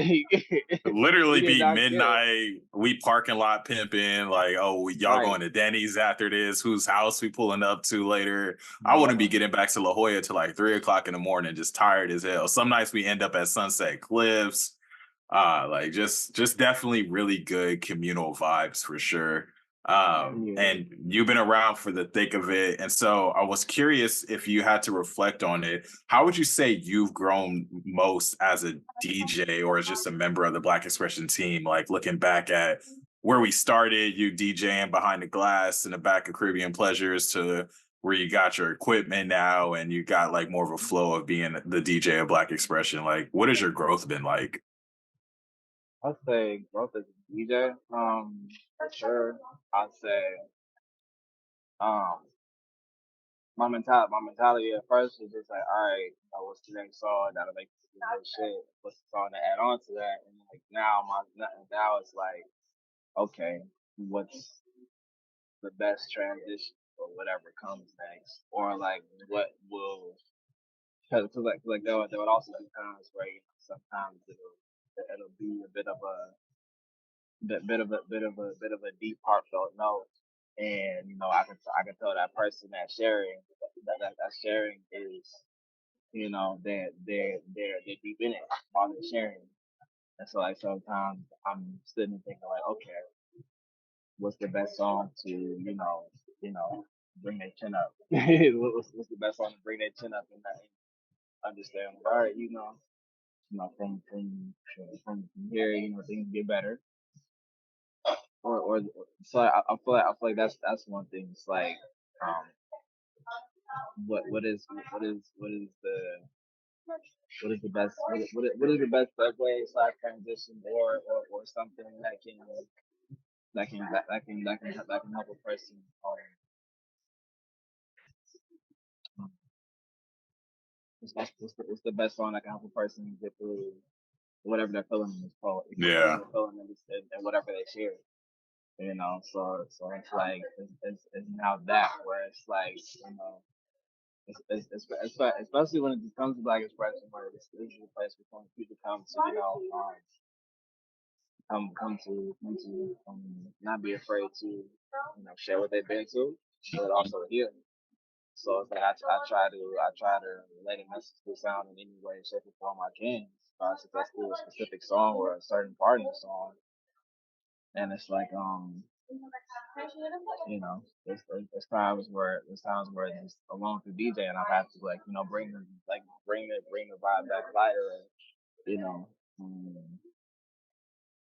we Literally did be not care. midnight. We parking lot pimping. Like, oh, y'all Right? going to Denny's after this? Whose house we pulling up to later? I wouldn't be Yeah. getting back to La Jolla till like 3 o'clock in the morning, just tired as hell. Some nights we end up at Sunset Cliffs. Like just definitely really good communal vibes for sure. Yeah. And you've been around for the thick of it. And so I was curious if you had to reflect on it, how would you say you've grown most as a DJ or as just a member of the Black Expression team? Like looking back at where we started, you DJing behind the glass in the back of Caribbean Pleasures to where you got your equipment now and you got like more of a flow of being the DJ of Black Expression. Like, what has your growth been like? I'd say growth as a DJ. For sure. I'd say um my mentality at first was just like, all right, what's the next song that'll make this good shit? What's the song to add on to that? And like now it's like, okay, what's the best transition or whatever comes next, or like what will because there would also be times where sometimes it'll be a bit of a deep heartfelt note, and I can tell that person that sharing that sharing is they're deep in it while they're sharing. And so like sometimes I'm sitting and thinking like, okay, what's the best song to, you know, bring their chin up? What's the best song to bring their chin up and understand, all right, from here, things get better. Or so I feel like that's one thing. It's like um what is the best what is the best segue slash transition or something that can help a person um what's the best song that can help a person get through whatever they're feeling in this quote, whatever Yeah. they're feeling in this and whatever they share. So it's like it's now that where it's like especially when it comes to Black expression, where this is a place where people come to not be afraid to share what they've been to, but also heal. So it's like I try to relate a message to sound in any way, shape, or form I can. If that's through a specific song or a certain part in the song, and it's like there's times where it's just alone with the DJ, and I've had to like bring the vibe back lighter, you know, um,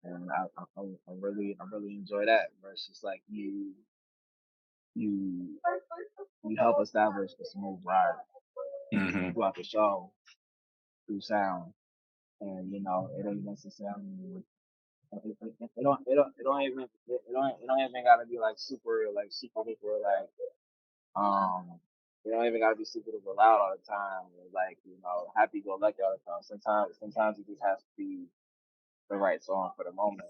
and I really enjoy that. Where it's just like you you help establish a smooth ride Hmm. throughout the show through sound, and it ain't necessarily. It don't even gotta be like super duper um it don't even gotta be super duper loud all the time or like happy go lucky all the time. Sometimes it just has to be the right song for the moment.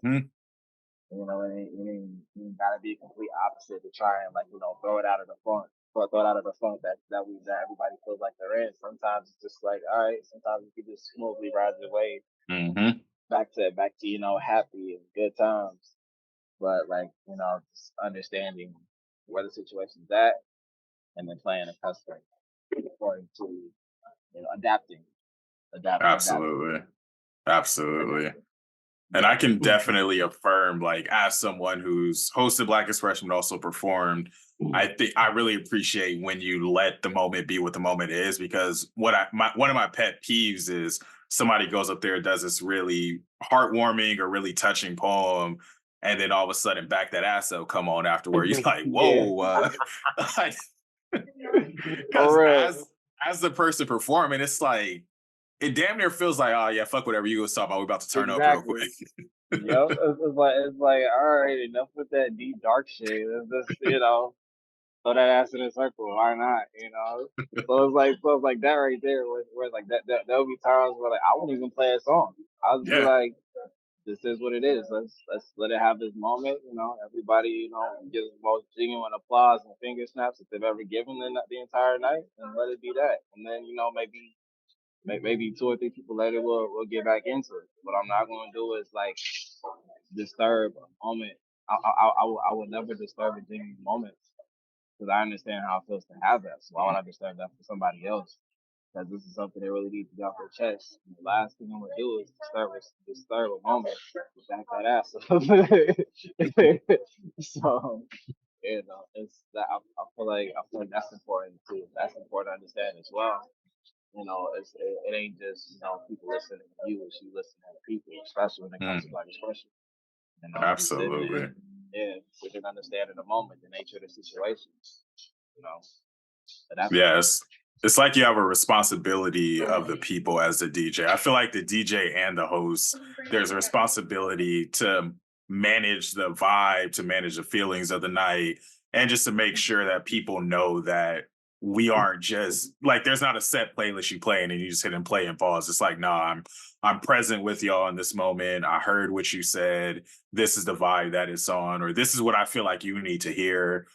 It ain't gotta be a complete opposite to try and throw it out of the funk. Throw it out of the funk that everybody feels like they're in. Sometimes it's just like, all right, sometimes you can just smoothly ride your way Hmm. back to happy and good times. But just understanding where the situation's at and then playing a custom according to adapting, adapting, Absolutely. Absolutely. adapting. And Yeah. I can definitely affirm, like, as someone who's hosted Black Expression but also performed, I think I really appreciate when you let the moment be what the moment is, because one of my pet peeves is somebody goes up there and does this really heartwarming or really touching poem, and then all of a sudden back that ass up come on afterward. You're like, Yeah. whoa, because For real. as the person performing, it's like it damn near feels like, oh yeah, fuck whatever you was talking about. We about to turn up real quick. Exactly. Yep. It's like all right, enough with that deep dark shit. Let's just throw that ass in a circle. Why not? So it's like that right there. Where it's like there'll be times where like I won't even play a song. I'll just be Yeah. like, this is what it is. Let's let it have this moment. Everybody gives the most genuine applause and finger snaps that they've ever given the entire night, and let it be that. And then maybe two or three people later we'll get back into it. What I'm not going to do is like disturb a moment. I would never disturb a genuine moment because I understand how it feels to have that. So why would I disturb that for somebody else? Because this is something they really need to get off their chest. And the last thing I'm gonna do is disturb a moment, back that ass up. So it's that I feel like that's important too. That's important to understand as well. It ain't just people listening to you, it's you listening to people, especially when it comes to Mm, Black expression. You sit there, absolutely. yeah, sit there and understand in the moment the nature of the situation. You know, adapt to Yes. It's like you have a responsibility of the people as the DJ. I feel like the DJ and the host, there's a responsibility to manage the vibe, to manage the feelings of the night, and just to make sure that people know that we aren't just like there's not a set playlist you play and you just hit and play and pause. It's like, nah, I'm present with y'all in this moment. I heard what you said. This is the vibe that it's on, or this is what I feel like you need to hear.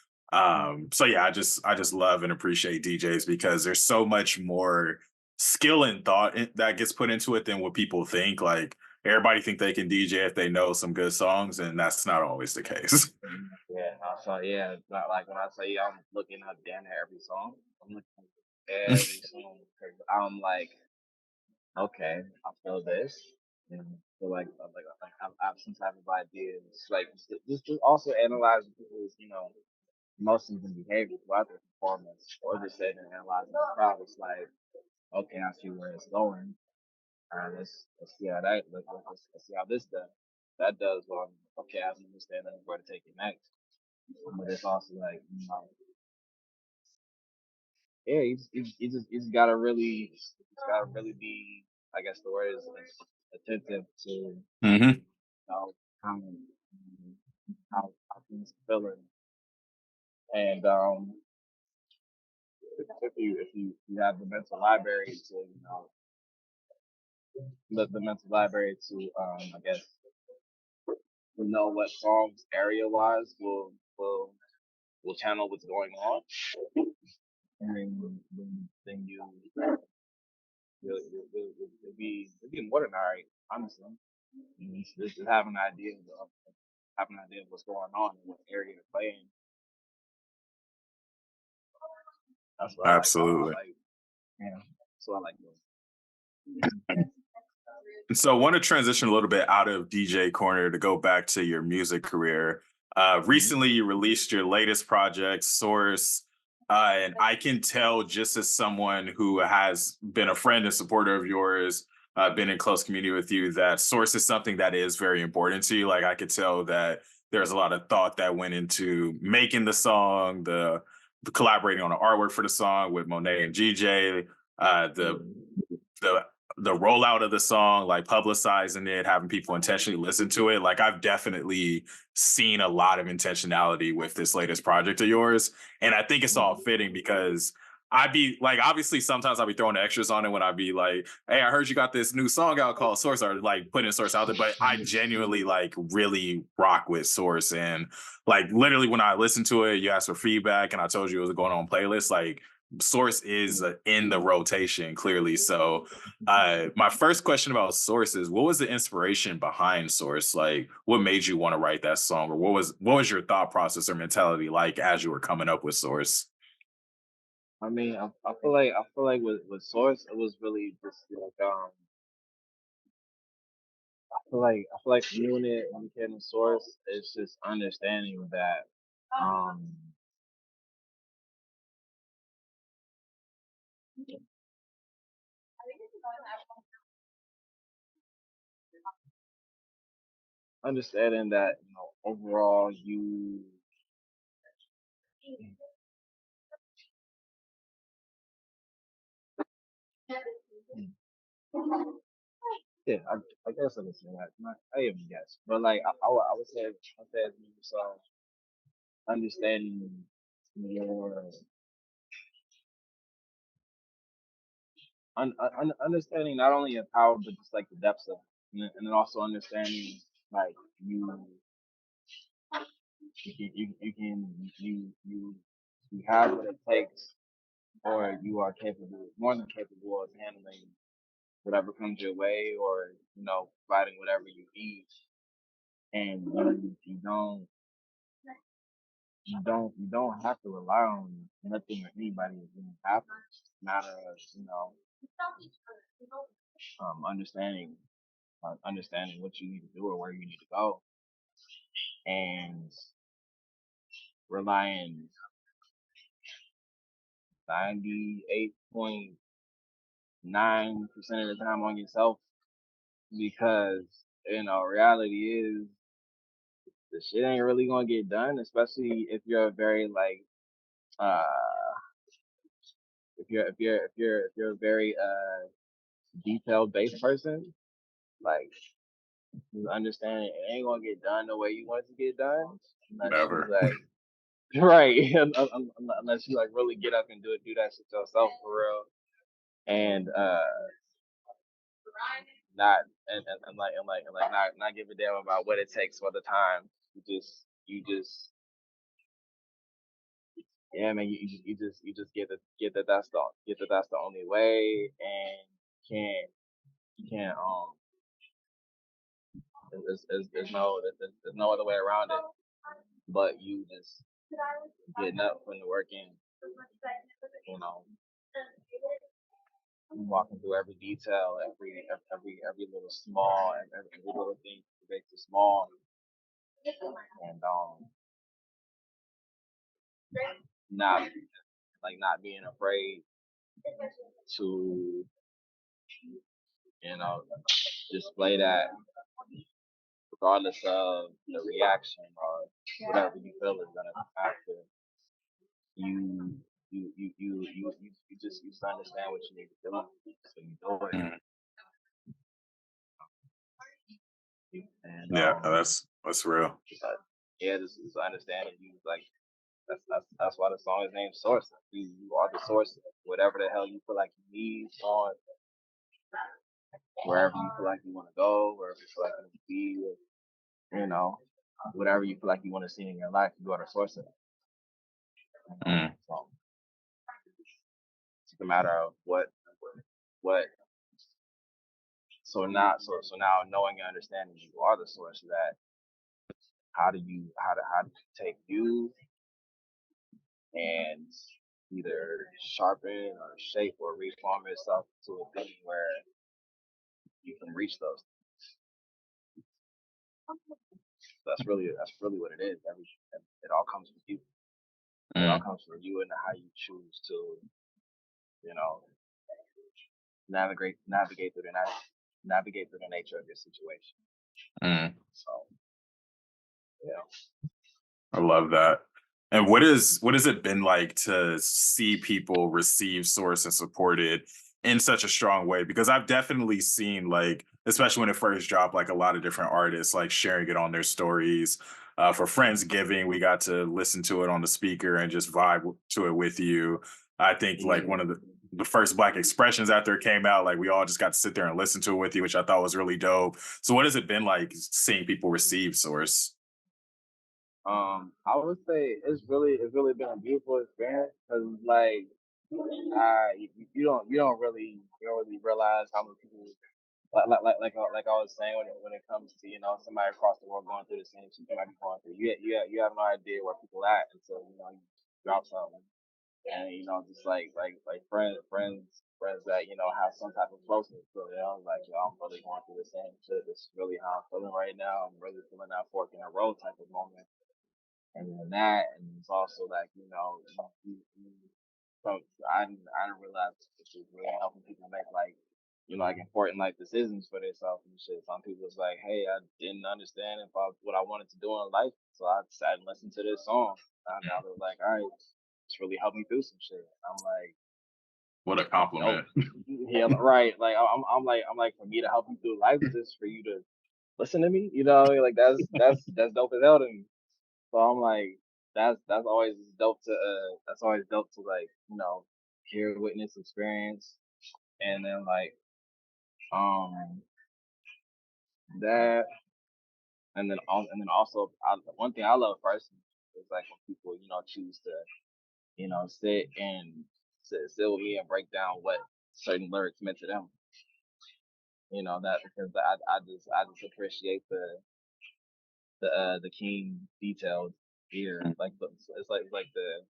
So yeah, I just love and appreciate DJs because there's so much more skill and thought that gets put into it than what people think. Like everybody think they can DJ if they know some good songs, and that's not always the case. Yeah, so yeah, it's not like when I say I'm looking up damn near every song. I'm looking. every song because I'm like, okay, I feel this, and feel I have some type of ideas. Like just also analyzing people's emotions and behavior throughout their performance, or just sitting and analyzing the crowd. It's like, okay, I see where it's going. All right, let's see how let's see how this does. That does well. Okay, I understand where to take it next. But it's also like, yeah, you just gotta really be, I guess the word is like, attentive to Hmm. how things are feeling, and if you have the mental library to the mental library to I guess to know what songs area wise will channel what's going on, and then you'll be more than all right, honestly. Just have an idea of what's going on and what area to play in. That's what I like. I Absolutely. like, yeah. That's what I like doing. And so I want to transition a little bit out of DJ corner to go back to your music career. Mhm. Recently, you released your latest project, Source. And I can tell, just as someone who has been a friend and supporter of yours, been in close community with you, that Source is something that is very important to you. Like, I could tell that there's a lot of thought that went into making the song, the collaborating on the artwork for the song with Monet and GJ, Yeah. the the rollout of the song, like publicizing it, having people intentionally listen to it. Like, I've definitely seen a lot of intentionality with this latest project of yours. And I think it's all Mhm. fitting because I'd be like, obviously, sometimes I'll be throwing extras on it when I'd be like, hey, I heard you got this new song out called Source, or like putting a Source out there. But I genuinely like really rock with Source. And like, literally, when I listened to it, you asked for feedback and I told you it was going on playlist. Like, Source is in the rotation clearly. So my first question about Source is, what was the inspiration behind Source? Like, what made you want to write that song, or what was your thought process or mentality like as you were coming up with Source? I mean, I feel like with Source, it was really just like I feel like viewing it when it came to Source, it's just understanding that um understanding that overall yeah, I guess I would say that. Not, I even guess, but like I would say it's more so understanding your understanding not only your power but just like the depths of it, and then also understanding like you have what it takes, or you are capable, more than capable of handling whatever comes your way, or providing whatever you need, and you don't have to rely on nothing or anybody to make it happen. It's just a matter of understanding understanding what you need to do or where you need to go, and relying 98.9% of the time on yourself, because reality is the shit ain't really gonna get done, especially if you're a very like uh if you're a very detailed based person. Like, you understand it ain't gonna get done the way you want it to get done unless you Never. like right unless you like really get up and do that shit yourself for real, and not and like not give a damn about what it takes for the time. You just yeah, man, you just get that that's the only way, and can't you can't there's no other way around it, but you just getting up, putting the work in, you know walking through every detail, every little small, and every little thing makes it small, and not not being afraid to you know display that regardless of the reaction or whatever you feel is gonna after you you just understand what you need to do, so you do it. Mm. And Yeah, no, that's real. but, yeah, this is understanding you like that's why the song is named Source. You are the source of whatever the hell you feel like you need on wherever you feel like you want to go, wherever you feel like you need to be, you know, whatever you feel like you want to see in your life, you are the source of it. Mm. So it's a matter of what. So now knowing and understanding you are the source of that. How do you take you and either sharpen or shape or reform itself to a thing where you can reach those. That's really what it is. It all comes from you. It all Mm. comes from you and how you choose to, you know, navigate through navigate through the nature of your situation. Mm. So yeah. I love that. And what has it been like to see people receive Source and support it in such a strong way? Because I've definitely seen like, especially when it first dropped, like a lot of different artists like sharing it on their stories. For Friendsgiving, we got to listen to it on the speaker and just to it with you. I think like one of the first Black expressions after it came out, like we all just got to sit there and listen to it with you, which I thought was really dope. So what has it been like seeing people receive Source? I would say it's really been a beautiful experience because you don't really realize how many people like I was saying when it comes to somebody across the world going through the same shit you might be going through. You have no idea where people at until you drop something, and just like friends that have some type of closeness. So like I'm really going through the same shit. This is really how I'm feeling right now. I'm really feeling that fork in the road type of moment. And then that, and it's also like so I didn't realize this was really helping people make like important life decisions for themselves and shit. Some people was like, hey, I didn't understand what I wanted to do in life, so I decided to listen to this song. And now they're like, all right, it's really helped me through some shit. I'm like, What a that's dope. compliment. Yeah, right. Like I'm like for me to help you through life, just for you to listen to me. Like that's dope as hell to me. So I'm like, that's always dope to like hear, witness, experience, and then um that, and then also one thing I love personally is like when people choose to sit and sit with me and break down what certain lyrics meant to them. That because I just appreciate the keen detailed ear. Mm. Like it's like the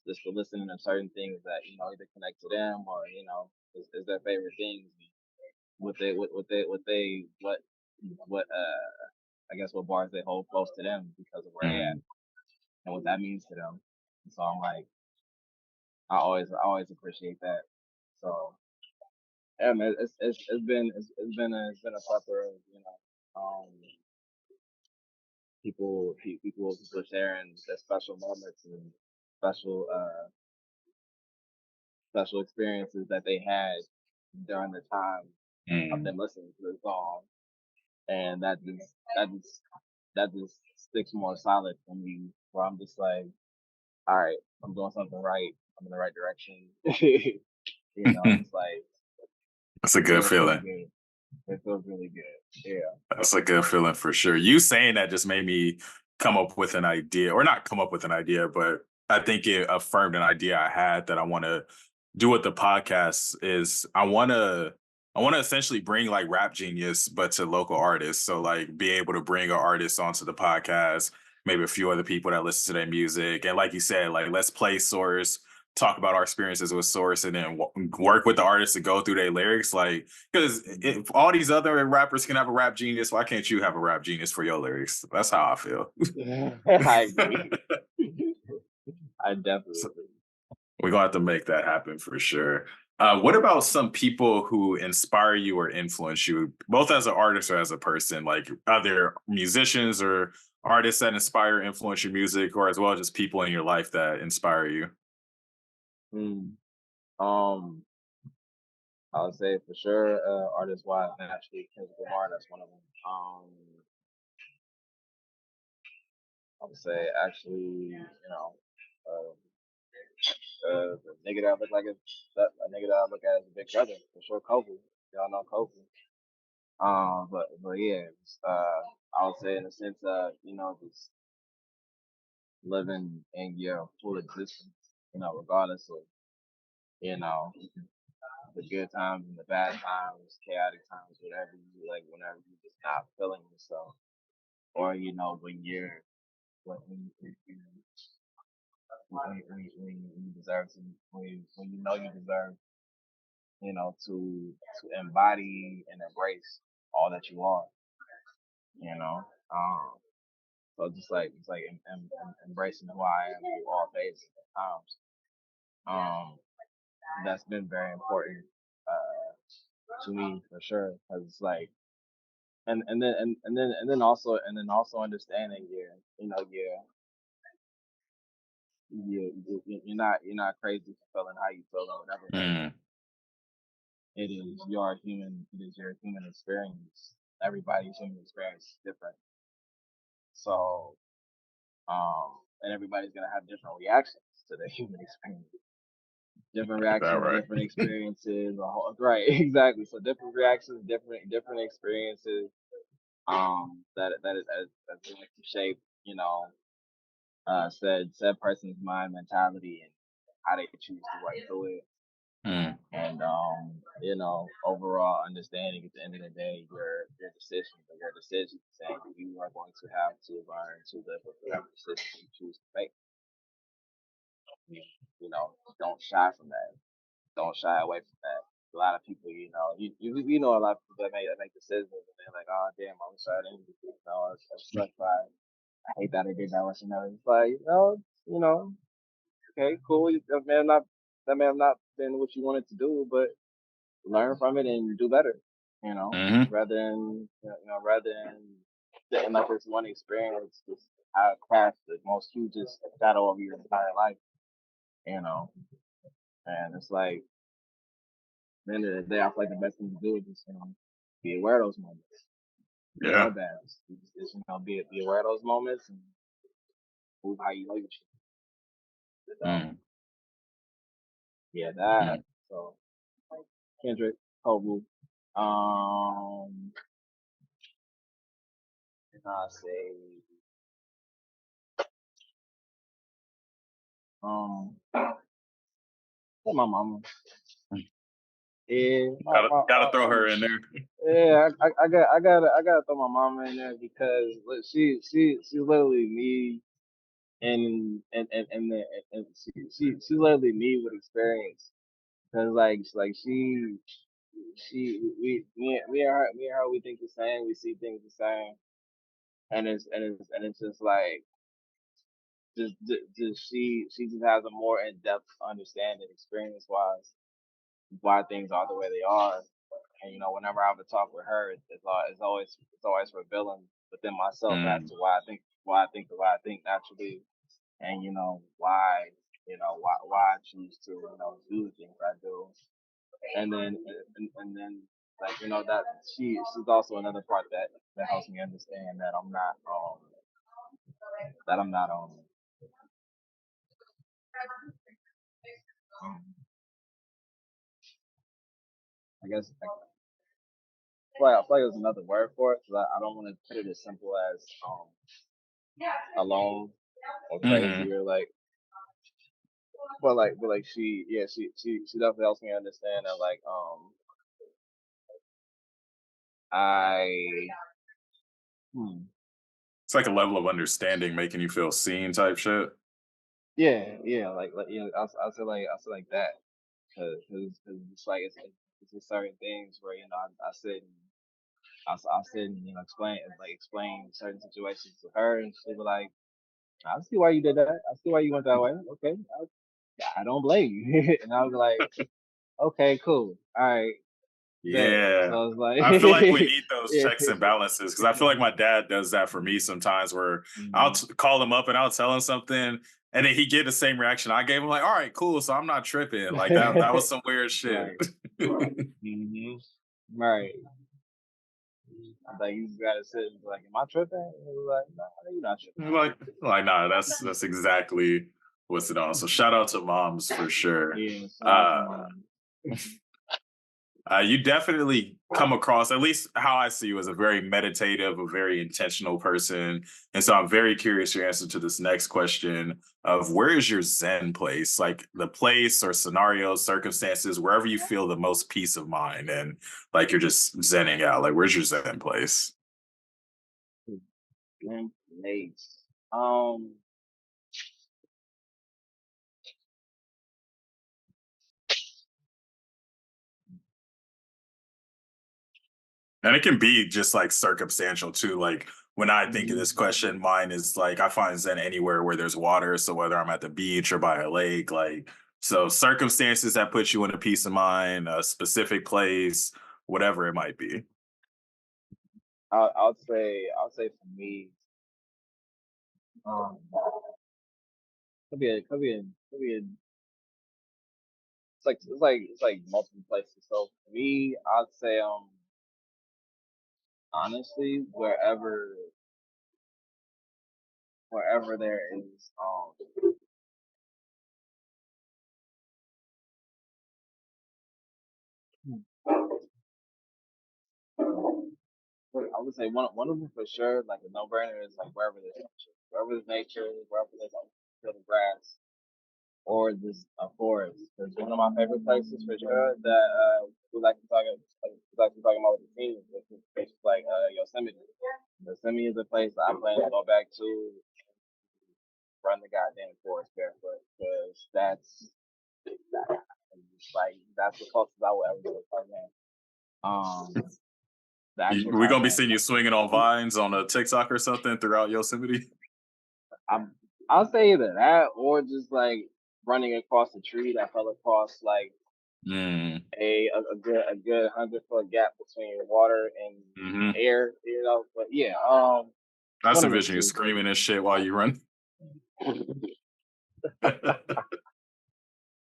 just for listening to certain things that either connect to them or is their favorite things. What I guess what bars they hold close to them because of where they at Mm. and what that means to them. So I'm like, I always appreciate that. So yeah, man, it's been a plethora of people sharing their special moments and special special experiences that they had during the time of Mm. them listening to the song, and that just sticks more solid for me. Where I'm just like, all right, I'm doing something right. I'm in the right direction. It's like That's a it good feels really feeling. good. It feels really good. Yeah. That's a good feeling for sure. You saying that just made me come up with an idea, or not come up with an idea, but I think it affirmed an idea I had that I want to do with the podcast. Is I want to essentially bring like Rap Genius, but to local artists. So like be able to bring an artist onto the podcast, maybe a few other people that listen to their music, and like you said, like let's play Source, talk about our experiences with Source and then work with the artists to go through their lyrics. Like, because if all these other rappers can have a rap genius, why can't you have a rap genius for your lyrics? That's how I feel. I agree. I definitely So agree. we're gonna have to make that happen for sure. What about some people who inspire you or influence you, both as an artist or as a person? Like, are there musicians or artists that inspire, influence your music, or as well just people in your life that inspire you? Mm. Um, I would say for sure, artist wise, naturally, Kendrick Lamar. That's one of them. I would say actually, the nigga that I look like a nigga that I look at as a big brother for sure. Kobe, y'all know Kobe. But yeah, I would say in the sense of just living in your full existence, regardless of you know the good times and the bad times, chaotic times, whatever you like, whenever you're just not feeling yourself, or when you're when you when you deserve to when you know you deserve to embody and embrace all that you are, you know. Um, so just like embracing who I am through all phases and times. Um, that's been very important to me for sure because it's like and then also understanding you're not crazy for feeling how you feel or whatever, but Mm, it is your human experience. Everybody's human experience is different. So and everybody's gonna have different reactions to the human experience. Different got that reactions, right. different experiences, right, exactly. So different reactions, different experiences, that's going to shape, said person's mind, mentality, and how they choose to work through it. Mm, And overall understanding at the end of the day, your decisions are your decisions, and you are going to have to learn to live with whatever decisions you choose to make. Don't shy from that. Don't shy away from that. A lot of people, a lot of people that make decisions, and they're like, oh damn, I wish I didn't. I was struck by. I hate that I did that. It's like, okay, cool. That may have not been what you wanted to do, but learn from it and do better. hmm Rather than getting like this one experience just have cast the most hugest shadow over your entire life. You know, and it's like at the end of the day, I feel like the best thing to do is just be aware of those moments, good or Yeah. bad. Be aware of those moments and move how you know you should. Mm, Yeah, that. mm. So Kendrick, Kobe, um, and I say, my mama. Yeah, Gotta throw my her in there. yeah, I gotta throw my mama in there because look, she's literally me and she's literally me with experience. Cause like she me and her we think the same, we see things the same, and it's just like just she just has a more in depth understanding experience wise why things are the way they are. And whenever I have a talk with her, it's always revealing within myself as Mm, to why I think the way I think naturally, and why I choose to do the things I do. And then like that she's also another part that helps me understand that I'm not um I guess I feel like there's another word for it, 'cause I don't want to put it as simple as alone or hmm crazy or like, but like she definitely helps me understand that like I hmm, It's like a level of understanding making you feel seen type shit. Yeah, yeah, I say like that, cause it's like it's just certain things where I sit and I sit and explain certain situations to her, and she be like, I see why you did that. I see why you went that way. Okay, I don't blame you. And I was like, okay, cool, all right, bet. Yeah. So it's I feel like we like, need those yeah. checks and balances because I feel like my dad does that for me sometimes where I'll Mhm. call him up and I'll tell him something and then he get the same reaction I gave him like, all right, cool. So I'm not tripping. Like that was some weird shit. Right. Hmm. Right. Like you just gotta sit and be like, am I tripping? And it was like, no, you're not tripping. like nah, that's exactly what's it on. So shout out to moms for sure. Yeah, shout out to Uh mom. You definitely come across, at least how I see you, as a very meditative, a very intentional person. And so I'm very curious your answer to this next question of where is your Zen place? Like the place or scenarios, circumstances, wherever you feel the most peace of mind and like you're just zenning out. Like where's your Zen place? Slim Lace. Um, And it can be just like circumstantial too. Like when I think of mhm. this question, mine is like I find Zen anywhere where there's water. So whether I'm at the beach or by a lake, like so circumstances that put you in a peace of mind, a specific place, whatever it might be. I'll say for me, um, could be a, it's like multiple places. So for me, I'd say honestly, wherever there is I would say one of them for sure, like a no brainer is like wherever there's nature, wherever there's like feel the grass or just a forest. Because one of my favorite places for sure that we like to talk about with the team is places like Yosemite. Yosemite is a place that I plan to go back to, run the goddamn forest barefoot because that's the closest I will ever do to Tarzan. The actual We're gonna be Tarzan. seeing you swinging on vines on a TikTok or something throughout Yosemite. I'm I'll say either that or just like running across a tree that fell across like Mm, a good 100 foot gap between water and hmm. air, But yeah, That's one a of those vision. You're two. screaming and shit while you run.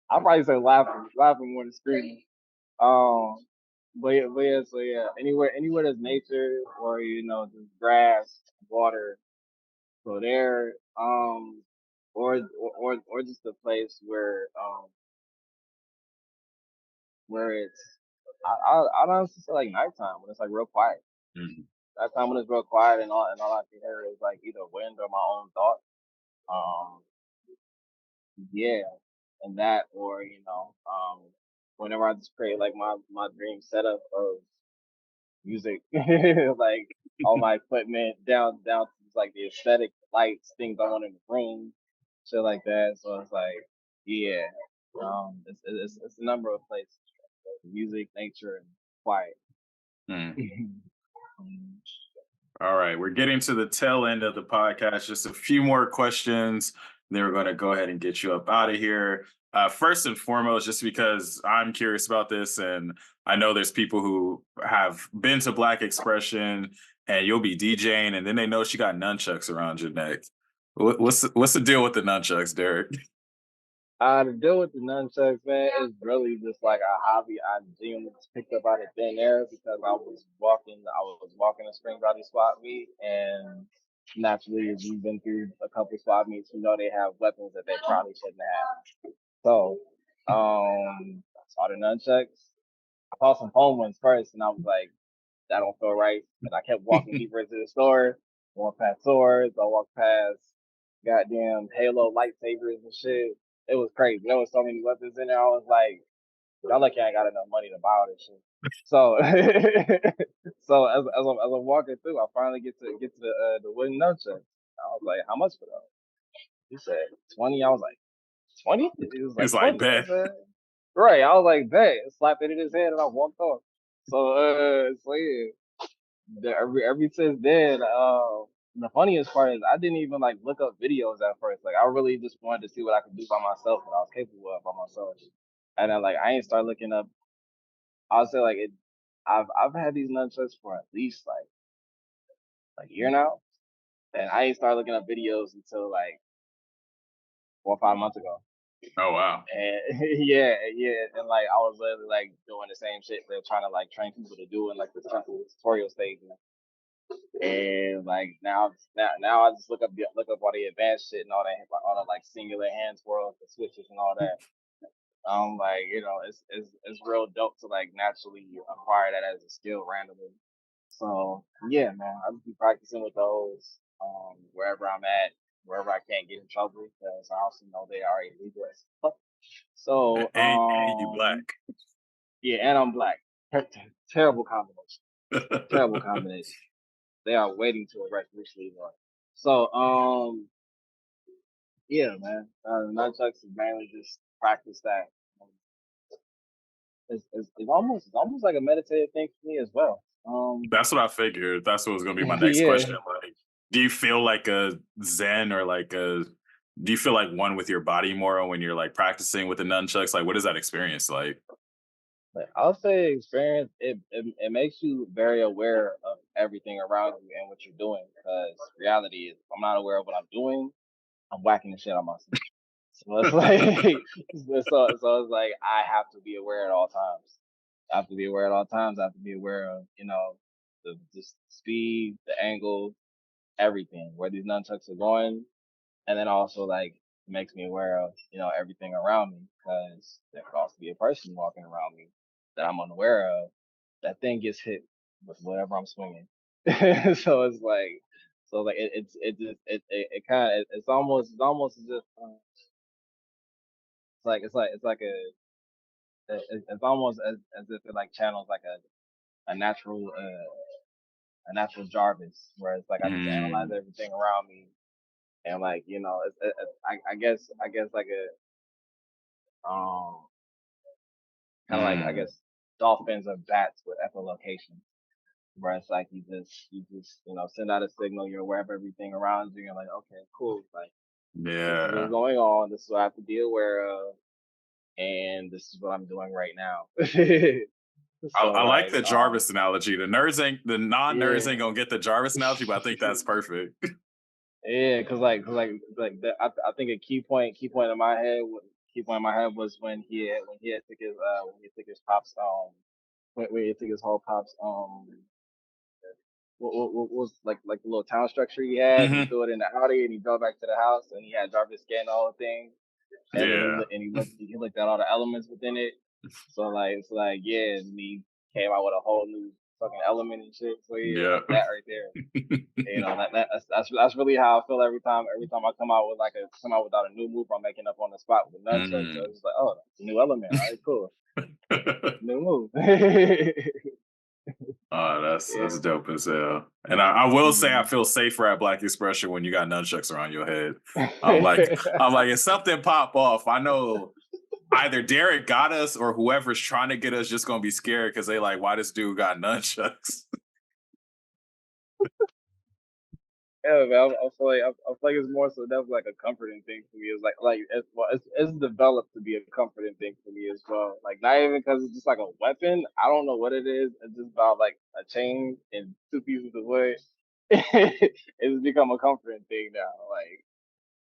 I'll probably say laughing more than screaming. Um, so yeah, anywhere there's nature or just grass, water, so there, or just a place where it's I'd honestly say like nighttime when it's like real quiet. Mhm. Nighttime when it's real quiet and all I can hear is like either wind or my own thoughts. Um, yeah, and that or whenever I just create like my dream setup of music, like all my equipment down to just, like the aesthetic lights, things I want in the room, shit like that. So it's like, yeah, it's a number of places: music, nature, and quiet. Mm. All right, we're getting to the tail end of the podcast. Just a few more questions. Then we're going to go ahead and get you up out of here. First and foremost, just because I'm curious about this, and I know there's people who have been to Black Expression, and you'll be DJing, and then they know she got nunchucks around your neck. What's the deal with the nunchucks, Derek? To deal with the nunchucks, man, is really just like a hobby I genuinely just picked up out of thin air because I was walking a spring valley swap meet, and naturally, as you've been through a couple swap meets, they have weapons that they probably shouldn't have. So, I saw the nunchucks. I saw some foam ones first, and I was like, that don't feel right. And I kept walking deeper into the store. I walked past swords. I walked past goddamn Halo lightsabers and shit. It was crazy. There was so many weapons in there. I was like, y'all lucky I ain't got enough money to buy all this shit. So, so as I'm walking through, I finally get to the wooden nunchucks. I was like, how much for those? He said 20. I was like 20. He was like He's like, 20. I bet. said right. I was like bet. Slapped it in his head and I walked off. So yeah. Every since then, the funniest part is I didn't even like look up videos at first. Like I really just wanted to see what I could do by myself, what I was capable of by myself. And then like I ain't start looking up. I'll say like it. I've had these nunchucks for at least like a year now, and I ain't started looking up videos until like 4 or 5 months ago. Oh wow. And yeah, and like I was literally like doing the same shit they're trying to like train people to do in like the simple tutorial stage. And like now I just look up all the advanced shit and all the like singular hand twirls, the switches and all that. Like it's real dope to like naturally acquire that as a skill randomly. So yeah, man, I just be practicing with those wherever I'm at, wherever I can't get in trouble because I also know they are illegal as fuck. So And you black. yeah, and I'm black. Terrible combination. Terrible combination. They are waiting to arrest Bruce Lee. So, yeah, man. Nunchucks is mainly just practice that. Um, it's almost like a meditative thing for me as well. That's what I figured. That's what was gonna be my next Yeah. question. Like, do you feel like a zen or like a do you feel like one with your body more when you're like practicing with the nunchucks? Like, what is that experience like? But I'll say experience. It makes you very aware of everything around you and what you're doing. Because reality is, if I'm not aware of what I'm doing, I'm whacking the shit out of myself. So it's like, so it's like I have to be aware at all times. I have to be aware at all times. I have to be aware of, the speed, the angle, everything, where these nunchucks are going. And then also like it makes me aware of, everything around me because there could also be a person walking around me that I'm unaware of. That thing gets hit with whatever I'm swinging. So it just, it kind of, it's almost as if, it's like it's almost as if it like channels like a natural a natural Jarvis, where it's like I get to analyze Mm, everything around me and like I guess like a kind of like I mm. guess dolphins or bats with echolocation, where it's like you just send out a signal, you're aware of everything around you, you're like okay cool, like this is what's Yeah. going on, this is what I have to be aware of, and this is what I'm doing right now. So I like like the Jarvis analogy. The non-nerds yeah. ain't gonna get the Jarvis analogy, but I think that's perfect. Yeah, I think a key point in my head, was when he had took his pops when he took his whole pops what was like the little town structure he had, and he Hmm. threw it in the Audi and he drove back to the house and he had Jarvis scan the whole thing, and then Yeah. he looked at all the elements within it. So like it's like yeah, and he came out with a whole new fucking element and shit. So yeah, Yeah. like that right there. That's really how I feel every time I come out without a new move I'm making up on the spot with the nunchucks. So Mm. it's just like, oh, that's a new element. All right, cool. New move. Oh, Yeah. that's dope as hell. And I will say I Mhm. feel safer at Black Expression when you got nunchucks around your head. I'm like, if something pop off, I know either Derric got us or whoever's trying to get us just gonna be scared because they like, why this dude got nunchucks? Yeah, man. I feel like it's more so that's like a comforting thing for me. It's like it's developed to be a comforting thing for me as well. Like not even because it's just like a weapon. I don't know what it is. It's just about like a chain and two pieces of wood. It's become a comforting thing now. Like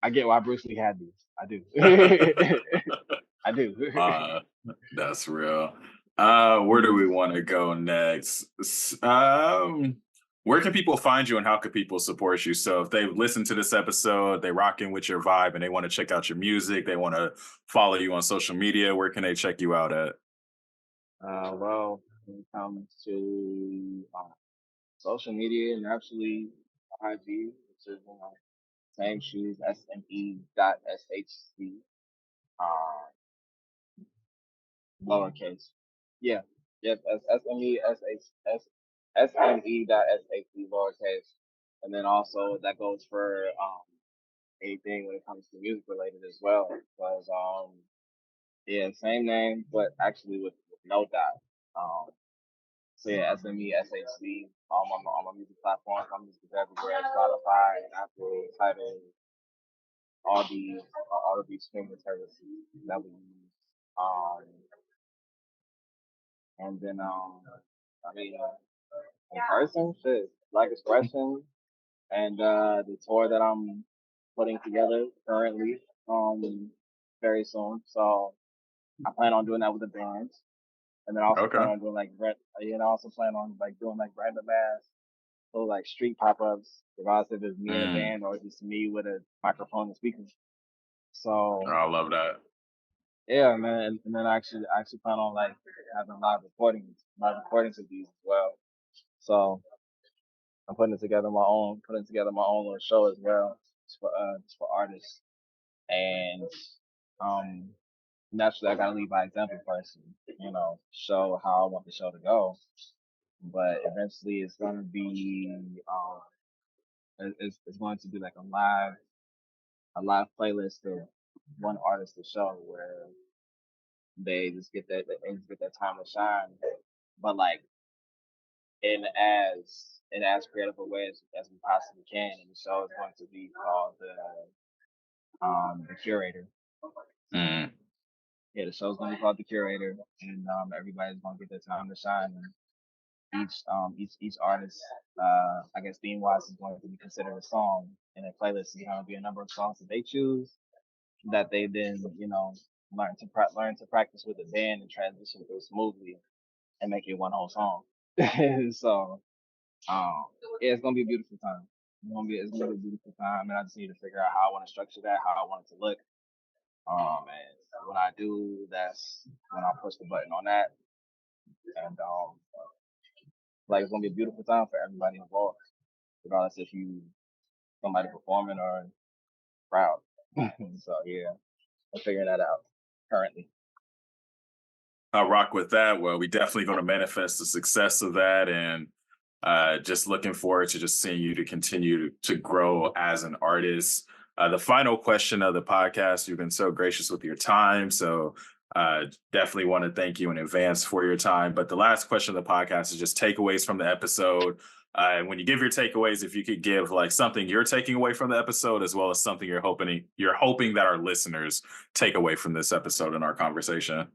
I get why Bruce Lee had these. I do. I do. uh, that's real. Where do we want to go next? Where can people find you and how can people support you? So if they listen to this episode, they rocking with your vibe and they want to check out your music, they want to follow you on social media, where can they check you out at? Well, when it comes to social media and actually IG, which is same shoes, SME.SHZ, uh, lowercase. Yeah, yes, SME.SHZ lowercase, and then also that goes for anything when it comes to music related as well. Because yeah, same name, but actually with no dot. Um, so yeah, SME.SHZ on my music platforms. My music is everywhere: Spotify, Apple, Tidal, all of these streaming services that we use. Um, and then I mean, in person, shit, Black Expression, and the tour that I'm putting together currently, very soon. So I plan on doing that with the band, and then I also plan Okay. on doing also plan on like doing like random ass little like street pop ups, regardless if it's me in a Mm. band or just me with a microphone and speakers. Oh, So I love that. yeah, man, and then I actually plan on like having live recordings of these as well. So I'm putting together my own little show as well, just for artists. And um, naturally, I gotta lead by example first, and, show how I want the show to go. But eventually, it's gonna be it's going to be like a live playlist of one artist to show where they just get that time to shine, but like in as creative a way as we possibly can. And the show is going to be called the Curator. So Mm. yeah, the show's gonna be called the Curator, and everybody's gonna get their time to shine. And each artist, I guess theme wise, is going to be considered a song, and a playlist is going to be a number of songs that they choose that they then learn to practice with the band and transition through smoothly and make it one whole song. So um, yeah, it's gonna be a beautiful time. It's gonna be a beautiful time, and I just need to figure out how I want to structure that, how I want it to look. And when I do, that's when I push the button on that, and like it's gonna be a beautiful time for everybody involved, regardless if you somebody performing or crowd. So yeah, I'm figuring that out currently. I'll rock with that. Well, we definitely going to manifest the success of that, and just looking forward to just seeing you to continue to grow as an artist. The final question of the podcast, you've been so gracious with your time. So definitely want to thank you in advance for your time. But the last question of the podcast is just takeaways from the episode. And when you give your takeaways, if you could give like something you're taking away from the episode, as well as something you're hoping that our listeners take away from this episode in our conversation.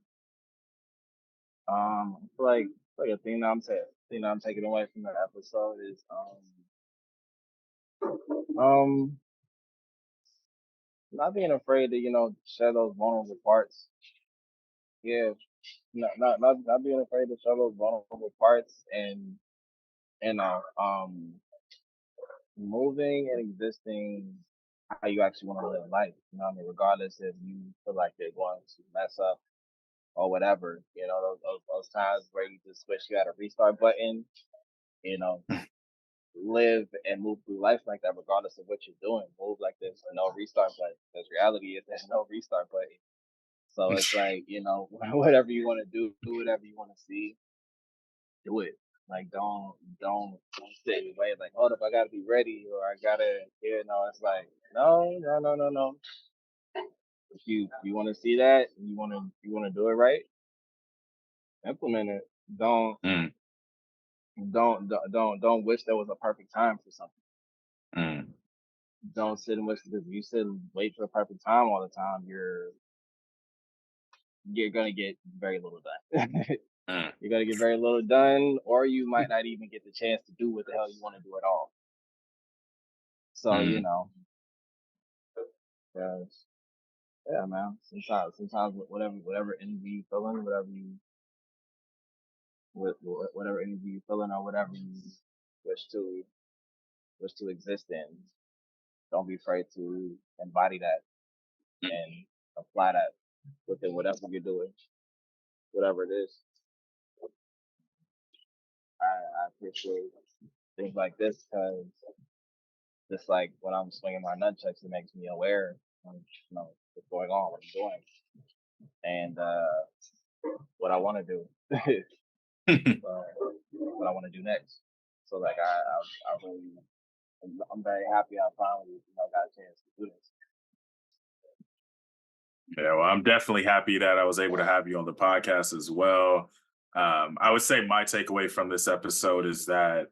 Like a thing that I'm taking away from the episode is um not being afraid to share those vulnerable parts. Yeah, not being afraid to show those vulnerable parts, and moving and existing how you actually want to live life. What I mean, regardless if you feel like you're going to mess up or whatever. Those times where you just wish you had a restart button. You know, live and move through life like that, regardless of what you're doing. Move like there's no restart button. Because reality is there's no restart button. So it's like whatever you want to do whatever you want to see, do it. Like don't sit and wait. Like hold up, I gotta be ready, or I gotta. It's like no. If you want to see that, and you want to do it right, implement it. Don't Mm, don't wish there was a perfect time for something. mm, Don't sit and wish, because if you sit and wait for the perfect time all the time, you're gonna get very little done. mm, You're gonna get very little done, or you might not even get the chance to do what the hell you want to do at all. So mm, 'cause, yeah, man. Sometimes whatever energy you feeling, whatever energy you feeling, or whatever you wish to wish to exist in, don't be afraid to embody that mm. and apply that within whatever you're doing, whatever it is. I appreciate things like this because just like when I'm swinging my nunchucks, it makes me aware of what's going on, what I'm doing, and what I want to do, what I want to do next. So like I really I'm very happy I finally, got a chance to do this. Yeah, well, I'm definitely happy that I was able to have you on the podcast as well. I would say my takeaway from this episode is that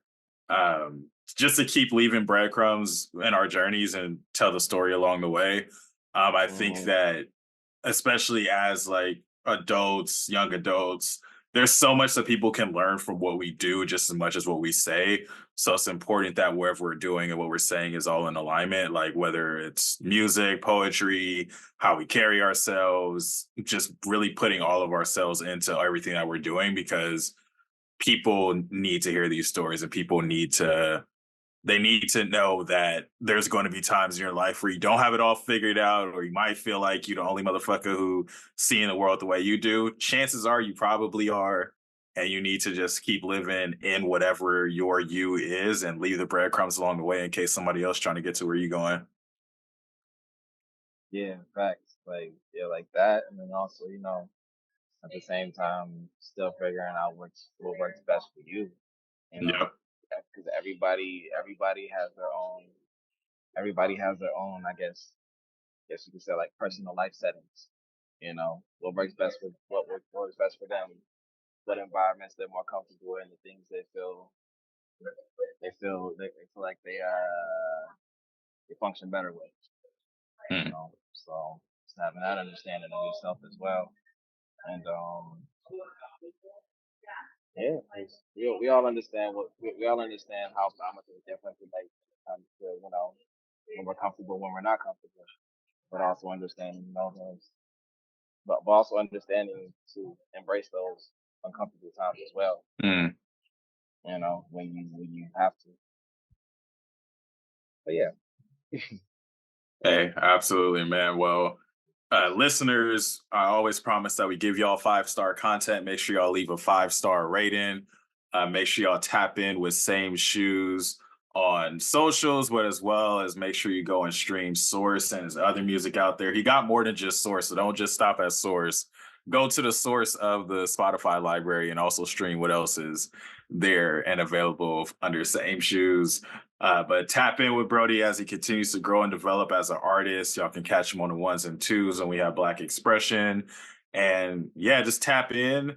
just to keep leaving breadcrumbs in our journeys and tell the story along the way. I think Hmm. that especially as like adults, young adults, there's so much that people can learn from what we do just as much as what we say. So it's important that whatever we're doing and what we're saying is all in alignment, like whether it's music, poetry, how we carry ourselves, just really putting all of ourselves into everything that we're doing because people need to hear these stories and people need to know that there's going to be times in your life where you don't have it all figured out, or you might feel like you're the only motherfucker who seeing the world the way you do. Chances are you probably are. And you need to just keep living in whatever your you is and leave the breadcrumbs along the way in case somebody else trying to get to where you're going. Yeah, facts. Like, yeah, like that. And then also, at the same time, still figuring out what works best for you, you know, Yep. because everybody has their own, I guess you could say like personal life settings. What works best for what works best for them, what environments they're more comfortable in, the things they feel like they function better with. Mm. So just having that understanding of yourself as well, and yeah, 'cause we all understand we all understand how much of a difference it makes when we're comfortable, when we're not comfortable, but also understanding, but also understanding to embrace those uncomfortable times as well. Mm. When you have to. But yeah, Hey, absolutely, man. Well, listeners, I always promise that we give y'all 5-star content. Make sure y'all leave a 5-star rating. Make sure y'all tap in with Same Shoes on socials, but as well as make sure you go and stream Source and his other music out there. He got more than just Source, so don't just stop at Source. Go to the source of the Spotify library and also stream what else is there and available under Same Shoes. But tap in with Brody as he continues to grow and develop as an artist. Y'all can catch him on the ones and twos, and we have Black Expression. And yeah, just tap in.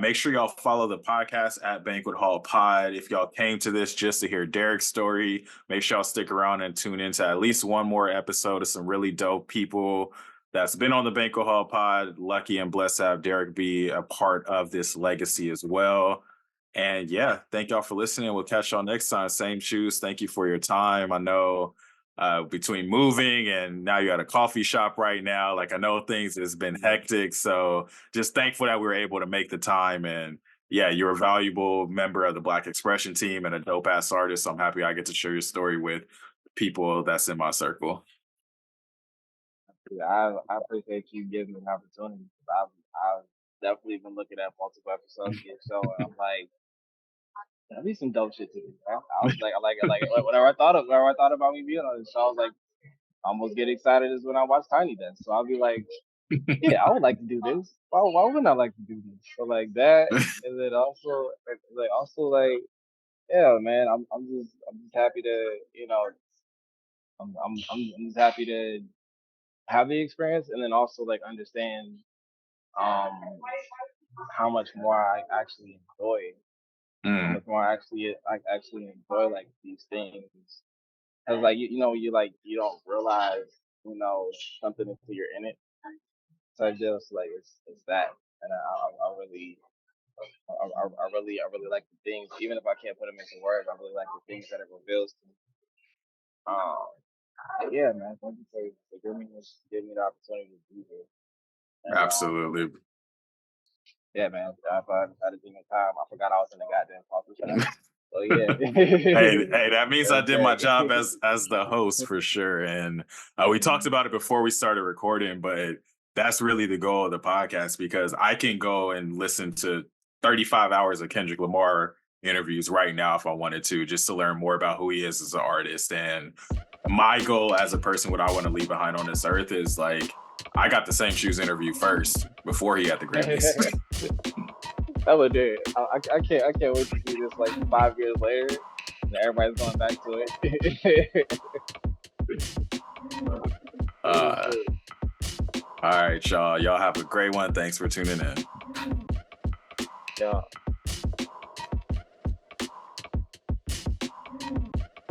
Make sure y'all follow the podcast at Banquet Hall Pod. If y'all came to this just to hear Derric's story, make sure y'all stick around and tune into at least one more episode of some really dope people that's been on the Banquet Hall Pod. Lucky and blessed to have Derric be a part of this legacy as well. And yeah, thank y'all for listening. We'll catch y'all next time. Same shoes. Thank you for your time. I know between moving and now you're at a coffee shop right now, like I know things has been hectic. So just thankful that we were able to make the time. And yeah, you're a valuable member of the Black Expression team and a dope ass artist. So I'm happy I get to share your story with people that's in my circle. yeah, I appreciate you giving me an opportunity. I've definitely been looking at multiple episodes of your show, and I'm like, that'd be some dope shit to do. Man. I was like whenever I thought about me being on the show, I was like, I almost get excited as when I watch Tiny Desk. So I'll be like, yeah, I would like to do this. Why wouldn't I like to do this? So like that, and then also, yeah, man, I'm just happy to, I'm just happy to have the experience, and then also like understand um how much more I actually enjoy, how Mm, much more I actually enjoy like these things. Cause like you don't realize something until you're in it. So just like it's that, and I really I really like the things, even if I can't put them into words. I really like the things that it reveals to me. Yeah, man. Thank you for giving me the opportunity to be here. And absolutely. yeah, man. If I had a demon time, I forgot I was in the goddamn coffee shop. So Hey, that means I yeah, did my okay. job as the host for sure. And we talked about it before we started recording, but that's really the goal of the podcast because I can go and listen to 35 hours of Kendrick Lamar interviews right now if I wanted to, just to learn more about who he is as an artist. And my goal as a person, what I want to leave behind on this earth is like I got the Same Shoes interview first before he had the Grammys. That would do it. I can't wait to see this like 5 years later. and everybody's going back to it. It was Uh, good. all right, y'all. Y'all have a great one. Thanks for tuning in. Yeah.